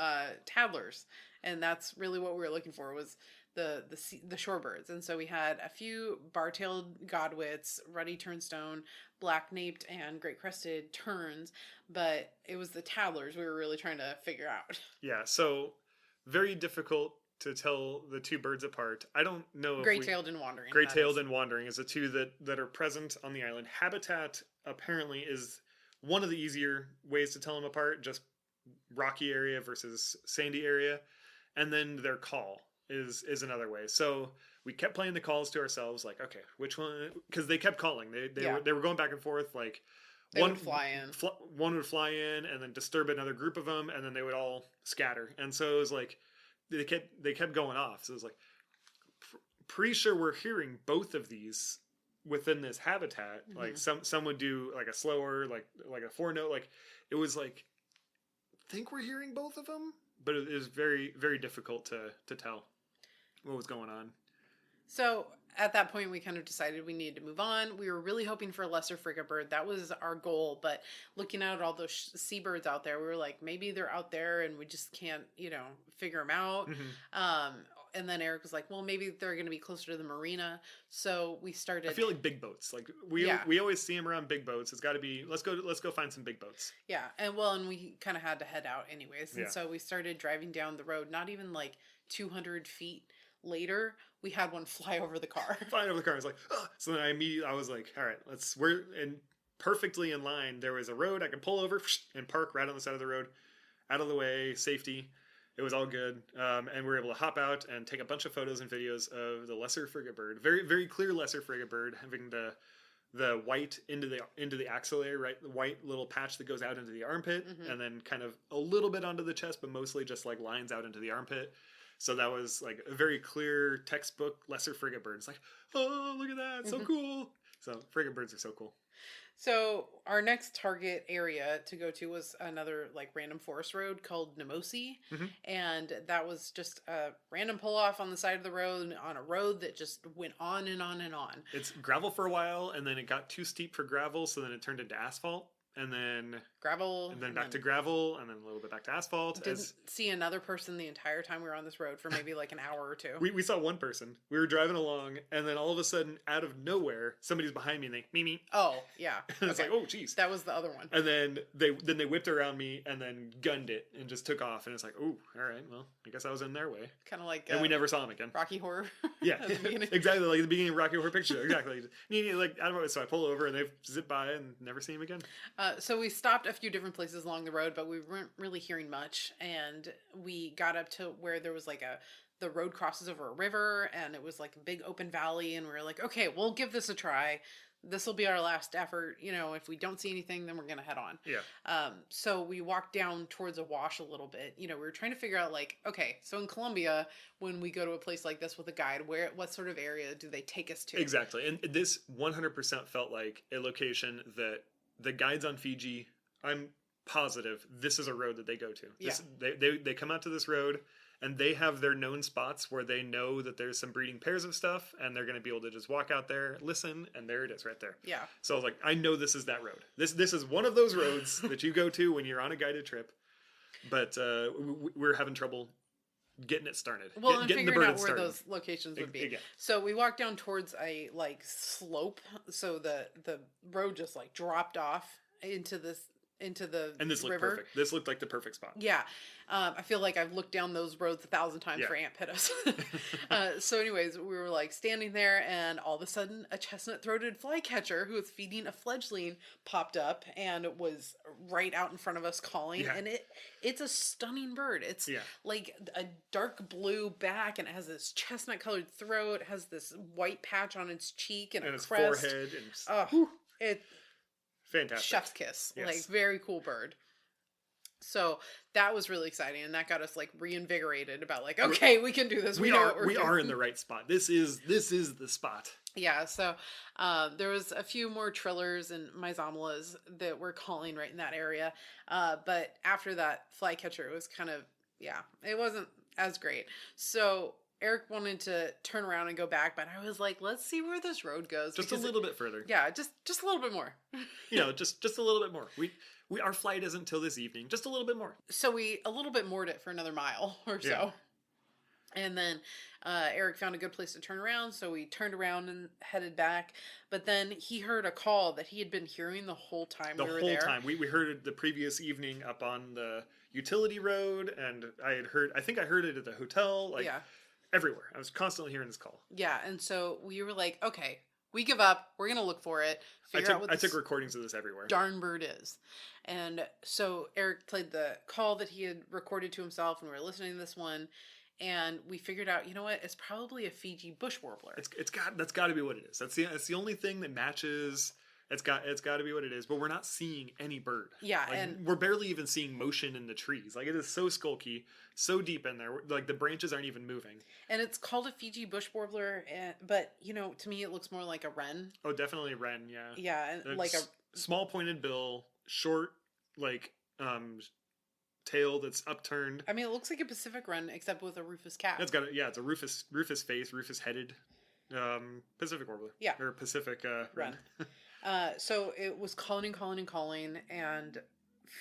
tattlers, and that's really what we were looking for, was the shorebirds. And so we had a few bar-tailed godwits, ruddy turnstone, black-naped, and great-crested terns, but it was the tattlers we were really trying to figure out. Yeah, so very difficult to tell the two birds apart. I don't know if Gray-tailed and wandering. Gray-tailed and wandering is the two that are present on the island. Habitat apparently is one of the easier ways to tell them apart, just rocky area versus sandy area. And then their call is another way. So we kept playing the calls to ourselves, like, okay, which one? Because they kept calling. They were going back and forth. Like one would fly in. One would fly in and then disturb another group of them, and then they would all scatter. And so it was like they kept going off. So it was like pretty sure we're hearing both of these within this habitat. Like some would do like a slower, like a 4-note. Like it was like, think we're hearing both of them, but it is very, very difficult to tell what was going on. So at that point, we kind of decided we needed to move on. We were really hoping for a lesser frigate bird. That was our goal. But looking at all those seabirds out there, we were like, maybe they're out there and we just can't, figure them out. and then Eric was like, well, maybe they're going to be closer to the marina. So we started. I feel like big boats. Like we always see them around big boats. It's got to be, let's go find some big boats. Yeah. And we kind of had to head out anyways. And so we started driving down the road, not even like 200 feet later, we had one fly over the car. Flying over the car. I was like, oh. So then I was like, all right, we're in perfectly in line. There was a road I could pull over and park right on the side of the road, out of the way, safety. It was all good. And we were able to hop out and take a bunch of photos and videos of the lesser frigate bird. Very, very clear lesser frigate bird, having the white into the axillary, right? The white little patch that goes out into the armpit, and then kind of a little bit onto the chest, but mostly just like lines out into the armpit. So that was like a very clear textbook lesser frigate bird. It's like, oh, look at that. So cool. So frigate birds are so cool. So our next target area to go to was another like random forest road called Namosi. And that was just a random pull off on the side of the road on a road that just went on and on and on. It's gravel for a while, and then it got too steep for gravel, so then it turned into asphalt. And then gravel, and then back to gravel, and then a little bit back to asphalt. Didn't see another person the entire time we were on this road for maybe like an hour or two. We saw one person. We were driving along, and then all of a sudden, out of nowhere, somebody's behind me, and they me. Oh yeah, and it's like, oh geez, that was the other one. And then they whipped around me and then gunned it and just took off. And it's like, oh, all right, well, I guess I was in their way. Kind of like, and we never saw him again. Rocky Horror. Yeah, exactly like the beginning of Rocky Horror Picture. Exactly. Like I don't know. So I pull over and they zip by and never see him again. So we stopped a few different places along the road, but we weren't really hearing much. And we got up to where there was like the road crosses over a river, and it was like a big open valley. And we were like, okay, we'll give this a try. This will be our last effort. You know, if we don't see anything, then we're going to head on. Yeah. So we walked down towards a wash a little bit. You know, we were trying to figure out like, okay, so in Colombia, when we go to a place like this with a guide, what sort of area do they take us to? Exactly. And this 100% felt like a location that the guides on Fiji, I'm positive this is a road that they go to. They come out to this road, and they have their known spots where they know that there's some breeding pairs of stuff, and they're going to be able to just walk out there, listen, and there it is right there. Yeah. So I was like, I know this is that road. This is one of those roads that you go to when you're on a guided trip, but we're having trouble getting it started. Well, and figuring out where those locations would be. Yeah. So we walked down towards a like slope, so the road just like dropped off into the and this looked river. Perfect. This looked like the perfect spot. Yeah. I feel like I've looked down those roads 1,000 times for ant pittas. So anyways, we were like standing there, and all of a sudden a chestnut-throated flycatcher who was feeding a fledgling popped up and was right out in front of us calling. Yeah. And it's a stunning bird. It's like a dark blue back, and it has this chestnut-colored throat, it has this white patch on its cheek and a its crest. Forehead. And fantastic. Chef's kiss. Yes. Like, very cool bird. So that was really exciting, and that got us like reinvigorated about like, okay, we can do this. We are in the right spot. This is the spot. Yeah. So there was a few more trillers and myzomelas that were calling right in that area. But after that flycatcher, it was kind of, it wasn't as great. So Eric wanted to turn around and go back, but I was like, let's see where this road goes. Just a little bit further. Yeah, just a little bit more. just a little bit more. Our flight isn't till this evening. Just a little bit more. So we a little bit moored it for another mile or so. Yeah. And then Eric found a good place to turn around, so we turned around and headed back. But then he heard a call that he had been hearing the whole time we were there. The whole time. We heard it the previous evening up on the utility road, and I think I heard it at the hotel. Everywhere. I was constantly hearing this call. Yeah, and so we were like, okay, we give up. We're going to look for it. I took recordings of this everywhere. Darn bird is. And so Eric played the call that he had recorded to himself, and we were listening to this one, and we figured out, you know what? It's probably a Fiji bush warbler. That's got to be what it is. That's the only thing that matches. It's got to be what it is, but we're not seeing any bird. Yeah, and we're barely even seeing motion in the trees. Like, it is so skulky, so deep in there. Like, the branches aren't even moving. And it's called a Fiji bush warbler, but to me it looks more like a wren. Oh, definitely a wren. Yeah. Yeah, and like a small pointed bill, short tail that's upturned. I mean, it looks like a Pacific wren except with a rufous cap. It's a rufous face, rufous headed Pacific warbler. Yeah. Or Pacific wren. So it was calling and calling, and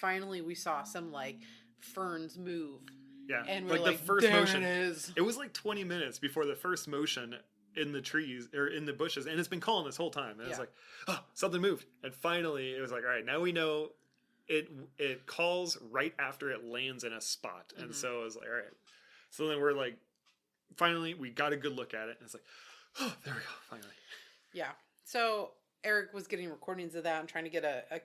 finally we saw some like ferns move, Yeah. And we're the first there motion. it is. It was like 20 minutes before the first motion in the trees or in the bushes, and it's been calling this whole time. And it's like, oh, something moved. And finally, it was like, all right, now we know it calls right after it lands in a spot. And so I was like, all right. So then we're like, finally, we got a good look at it, and it's like, oh, there we go, finally. Yeah. So Eric was getting recordings of that and trying to get a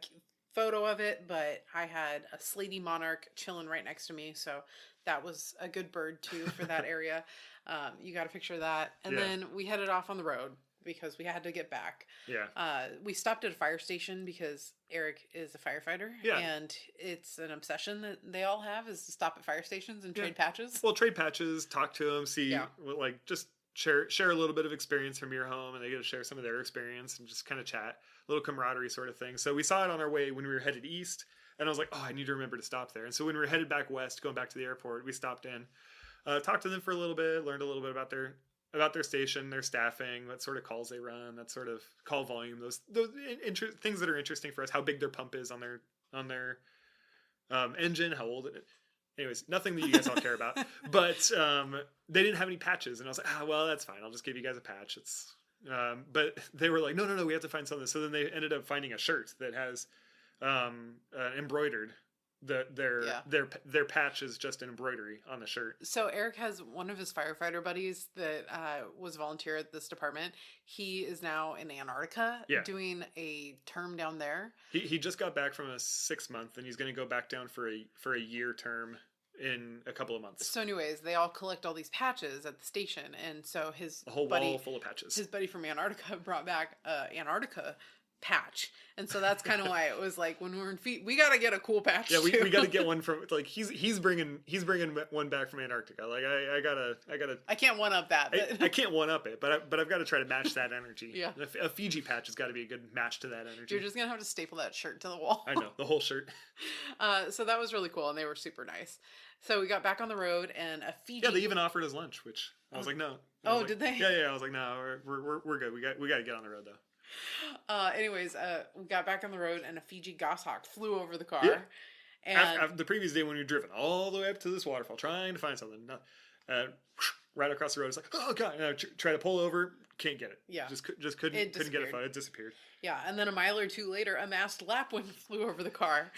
photo of it, but I had a slaty monarch chilling right next to me, so that was a good bird too for that area. You got a picture of that, and then we headed off on the road because we had to get back. Yeah. We stopped at a fire station because Eric is a firefighter, and it's an obsession that they all have is to stop at fire stations and trade patches. Well, trade patches, talk to them, see, like, just share a little bit of experience from your home, and they get to share some of their experience and just kind of chat, a little camaraderie sort of thing. So we saw it on our way when we were headed east, and I was like, oh, I need to remember to stop there. And so when we were headed back west, going back to the airport, we stopped in, talked to them for a little bit, learned a little bit about their station, their staffing, what sort of calls they run, that sort of call volume, those things that are interesting for us, how big their pump is on their engine, how old it is. Anyways, nothing that you guys all care about. But they didn't have any patches, and I was like, well, that's fine. I'll just give you guys a patch. It's but they were like, no, we have to find something. So then they ended up finding a shirt that has embroidered. Their patch is just an embroidery on the shirt. So Eric has one of his firefighter buddies that was a volunteer at this department. He is now in Antarctica doing a term down there. He just got back from a 6-month, and he's going to go back down for a year term in a couple of months. So anyways, they all collect all these patches at the station, and so a whole wall full of patches. His buddy from Antarctica brought back Antarctica patch, and so that's kind of why it was like when we were in Fiji, we got to get a cool patch. Yeah, we got to get one from, like, he's bringing one back from Antarctica. Like I can't one up that. But... I can't one up it, but I've got to try to match that energy. Yeah, a Fiji patch has got to be a good match to that energy. You're just gonna have to staple that shirt to the wall. I know, the whole shirt. So that was really cool, and they were super nice. So we got back on the road, and a Fiji. Yeah, they even offered us lunch, which I was like, no. Did they? Yeah. I was like, no, we're good. We got to get on the road though. Anyways, we got back on the road, and a Fiji goshawk flew over the car. Yeah. And after the previous day when we were driven all the way up to this waterfall trying to find something, right across the road, it's like, oh god, try to pull over, can't get it. Yeah, just couldn't get a phone. It disappeared. Yeah, and then a mile or two later, a masked lapwing flew over the car.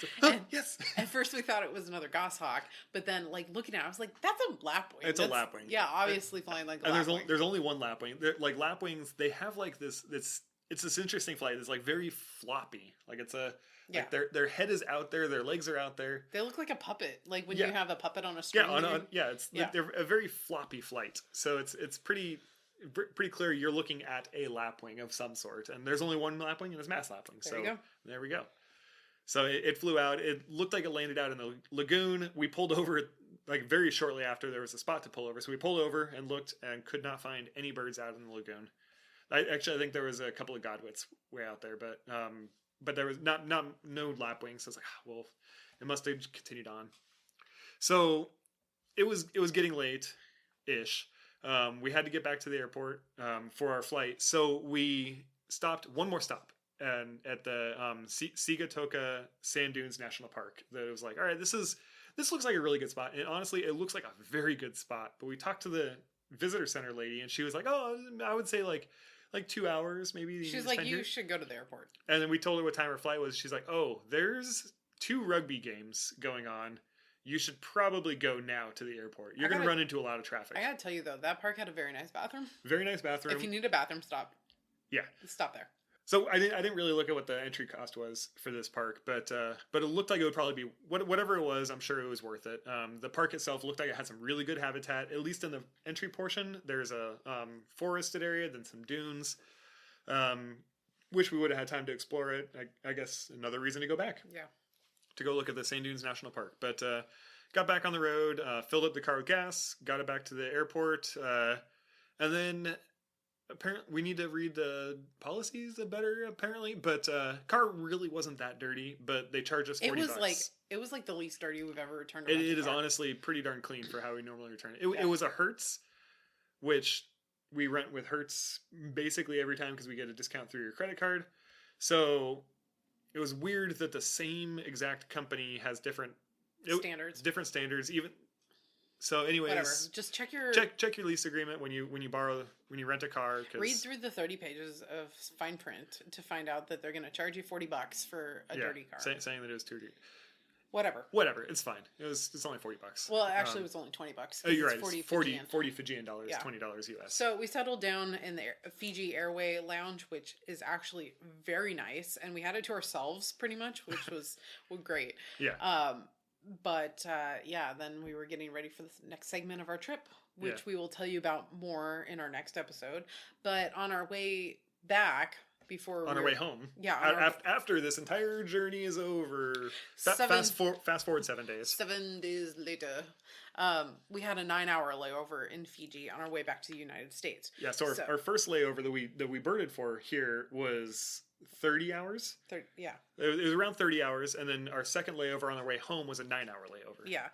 Yes. At first, we thought it was another goshawk, but then, like, looking at it, I was like, "That's a lapwing." It's a lapwing. Yeah, obviously flying like a and lapwing. There's only one lapwing. Like lapwings, they have like this. It's this interesting flight. It's like very floppy. Like it's a. Yeah. Like their head is out there, their legs are out there. They look like a puppet, like when you have a puppet on a string. They're a very floppy flight. So it's pretty clear you're looking at a lapwing of some sort, and there's only one lapwing, and it's mass lapwing. There we go. So it flew out. It looked like it landed out in the lagoon. We pulled over like very shortly after there was a spot to pull over. So we pulled over and looked and could not find any birds out in the lagoon. I think there was a couple of godwits way out there, but there was no lapwings. So I was like, well, it must have continued on. So it was getting late-ish. We had to get back to the airport for our flight. So we stopped one more stop and at the Sigatoka Sand Dunes National Park. That was like, all right, this looks like a really good spot. And honestly, it looks like a very good spot. But we talked to the visitor center lady, and she was like, oh, I would say like 2 hours maybe. She's like, you should go to the airport. And then we told her what time our flight was. She's like, oh, there's 2 rugby games going on. You should probably go now to the airport. You're going to run into a lot of traffic. I got to tell you, though, that park had a very nice bathroom. Very nice bathroom. If you need a bathroom, stop. Yeah. Stop there. So I didn't really look at what the entry cost was for this park, but it looked like it would probably be whatever it was. I'm sure it was worth it. The park itself looked like it had some really good habitat, at least in the entry portion. There's a forested area, then some dunes. Wish we would have had time to explore it. I guess another reason to go back. Yeah. To go look at the Sand Dunes National Park. But got back on the road, filled up the car with gas, got it back to the airport, and then apparently we need to read the policies better, apparently. But car really wasn't that dirty, but they charged us $40. It was like the least dirty we've ever returned. It is honestly pretty darn clean for how we normally return it. It was a Hertz, which we rent with Hertz basically every time because we get a discount through your credit card. So it was weird that the same exact company has different standards. Even So anyways, Whatever. Just check your check your lease agreement when you rent a car. read through the 30 pages of fine print to find out that they're going to charge you $40 for a dirty car. Saying that it was too dirty. Whatever. It's fine. It's only $40. Well, actually, it was only $20. Oh, you're right. 40 Fijian dollars, $20 US. So we settled down in the Fiji Airway Lounge, which is actually very nice, and we had it to ourselves pretty much, which was great. Yeah. Then we were getting ready for the next segment of our trip, which we will tell you about more in our next episode. But on our way back, our way home. Yeah. After this entire journey is over. Fast forward 7 days. 7 days later, we had a 9-hour layover in Fiji on our way back to the United States. Yeah. So our first layover that we birded for here was 30 hours. Yeah. It was around 30 hours, and then our second layover on our way home was a 9-hour layover. Yeah.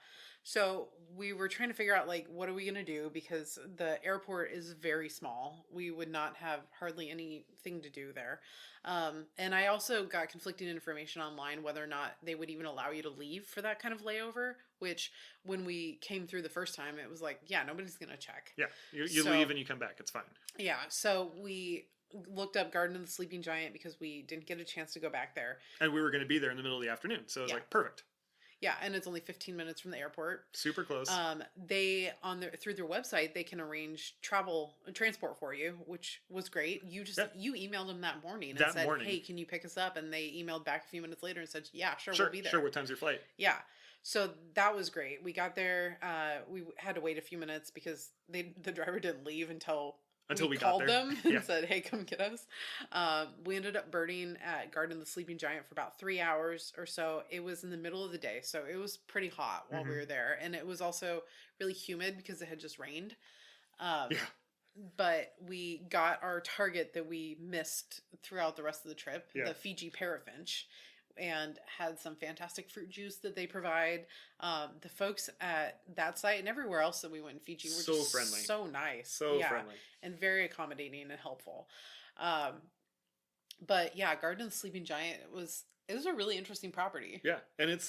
So we were trying to figure out, like, what are we going to do? Because the airport is very small. We would not have hardly anything to do there. And I also got conflicting information online whether or not they would even allow you to leave for that kind of layover, which when we came through the first time, it was like, yeah, nobody's going to check. Yeah. You leave and you come back. It's fine. Yeah. So we looked up Garden of the Sleeping Giant because we didn't get a chance to go back there. And we were going to be there in the middle of the afternoon. So it was like, perfect. Yeah, and it's only 15 minutes from the airport. Super close. They through their website they can arrange transport for you, which was great. You emailed them that morning and said, "Hey, can you pick us up?" And they emailed back a few minutes later and said, "Yeah, sure, we'll be there." Sure, what time's your flight? Yeah. So that was great. We got there. We had to wait a few minutes because the driver didn't leave until we called them and said, "Hey, come get us." We ended up birding at Garden of the Sleeping Giant for about 3 hours or so. It was in the middle of the day, so it was pretty hot while we were there, and it was also really humid because it had just rained. But we got our target that we missed throughout the rest of the trip, the Fiji parrotfinch, and had some fantastic fruit juice that they provide. The folks at that site and everywhere else that we went in Fiji were just friendly, so nice, friendly, and very accommodating and helpful. But yeah, Garden of the Sleeping Giant it was a really interesting property. Yeah, and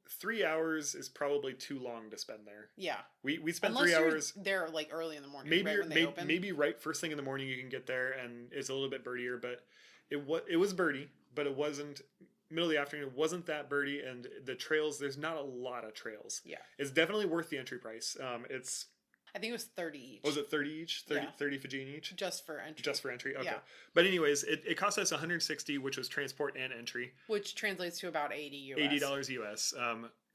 3 hours is probably too long to spend there. Yeah, we spent Unless 3 hours there like early in the morning. Maybe right when they open. Maybe right first thing in the morning you can get there and it's a little bit birdier, but it was birdie, but it wasn't middle of the afternoon. It wasn't that birdie, and the trails. There's not a lot of trails. Yeah, it's definitely worth the entry price. I think it was 30 each. Was it 30 each? 30 Fijian each? Just for entry. Okay. Yeah. But anyways, it cost us $160, which was transport and entry. Which translates to about $80 $80 US.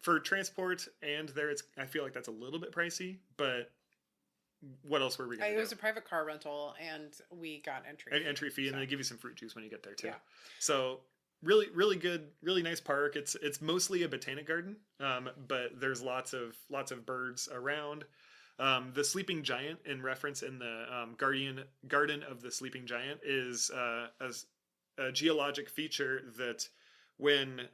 For transport and there, I feel like that's a little bit pricey, but what else were we going to do? It was a private car rental, and we got entry fee, and they give you some fruit juice when you get there too. Yeah. So really, really good, really nice park. It's mostly a botanic garden, but there's lots of birds around. The Sleeping Giant, in reference in the Garden of the Sleeping Giant, is a geologic feature that when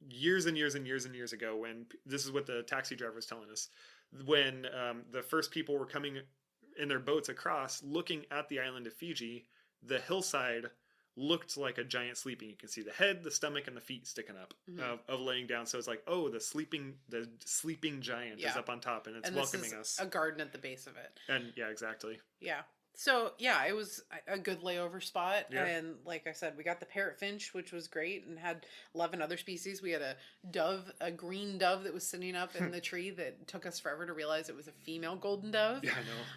years and years and years and years ago, when this is what the taxi driver was telling us, when the first people were coming in their boats across, looking at the island of Fiji, the hillside looked like a giant sleeping. You can see the head, the stomach, and the feet sticking up of laying down. So it's like, oh, the sleeping giant is up on top, and it's welcoming us. A garden at the base of it. And yeah, exactly. Yeah. So yeah, it was a good layover spot, yeah. And like I said, we got the parrotfinch, which was great, and had 11 other species. We had a green dove that was sitting up in the tree that took us forever to realize it was a female golden dove. Yeah,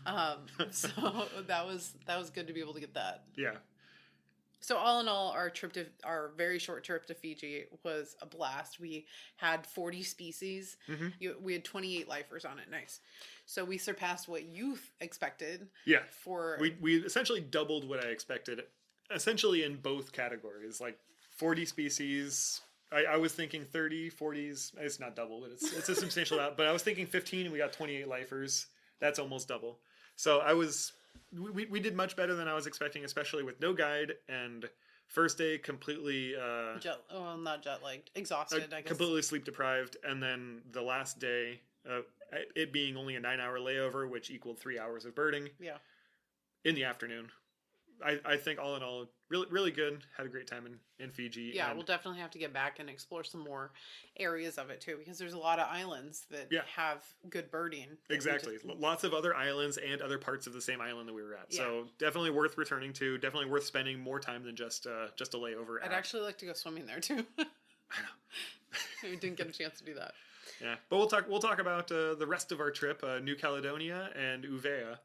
I know. So that was good to be able to get that. Yeah. So all in all, our very short trip to Fiji was a blast. We had 40 species. Mm-hmm. We had 28 lifers on it. Nice. So we surpassed what you expected. Yeah. We essentially doubled what I expected, essentially in both categories. Like 40 species. I was thinking 30, 40s. It's not double, but it's a substantial amount. But I was thinking 15, and we got 28 lifers. That's almost double. So we did much better than I was expecting, especially with no guide, and first day completely not jet lagged, exhausted, I guess. Completely sleep deprived, and then the last day, it being only a 9-hour layover, which equaled 3 hours of birding. Yeah. In the afternoon, I think all in all, really, really good. Had a great time in Fiji. Yeah, and we'll definitely have to get back and explore some more areas of it too, because there's a lot of islands that Yeah. have good birding. that we Exactly. just- Lots of other islands and other parts of the same island that we were at. Yeah. So definitely worth returning to. Definitely worth spending more time than just a layover. I'd actually like to go swimming there too. I know. We didn't get a chance to do that. Yeah, but we'll talk about the rest of our trip, New Caledonia and Uvea,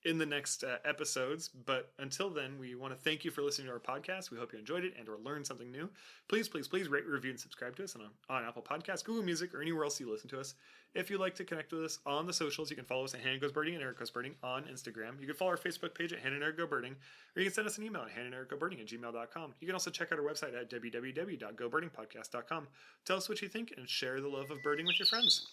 in the next episodes. But until then, we want to thank you for listening to our podcast. We hope you enjoyed it and or learned something new. Please, please, please rate, review, and subscribe to us on Apple Podcasts, Google Music, or anywhere else you listen to us. If you'd like to connect with us on the socials, you can follow us at Hannah Goes Birding and Eric Goes Birding on Instagram. You can follow our Facebook page at Hannah and Eric Go Birding, or you can send us an email at hannahanderic@gmail.com. You can also check out our website at www.gobirdingpodcast.com. Tell us what you think and share the love of birding with your friends.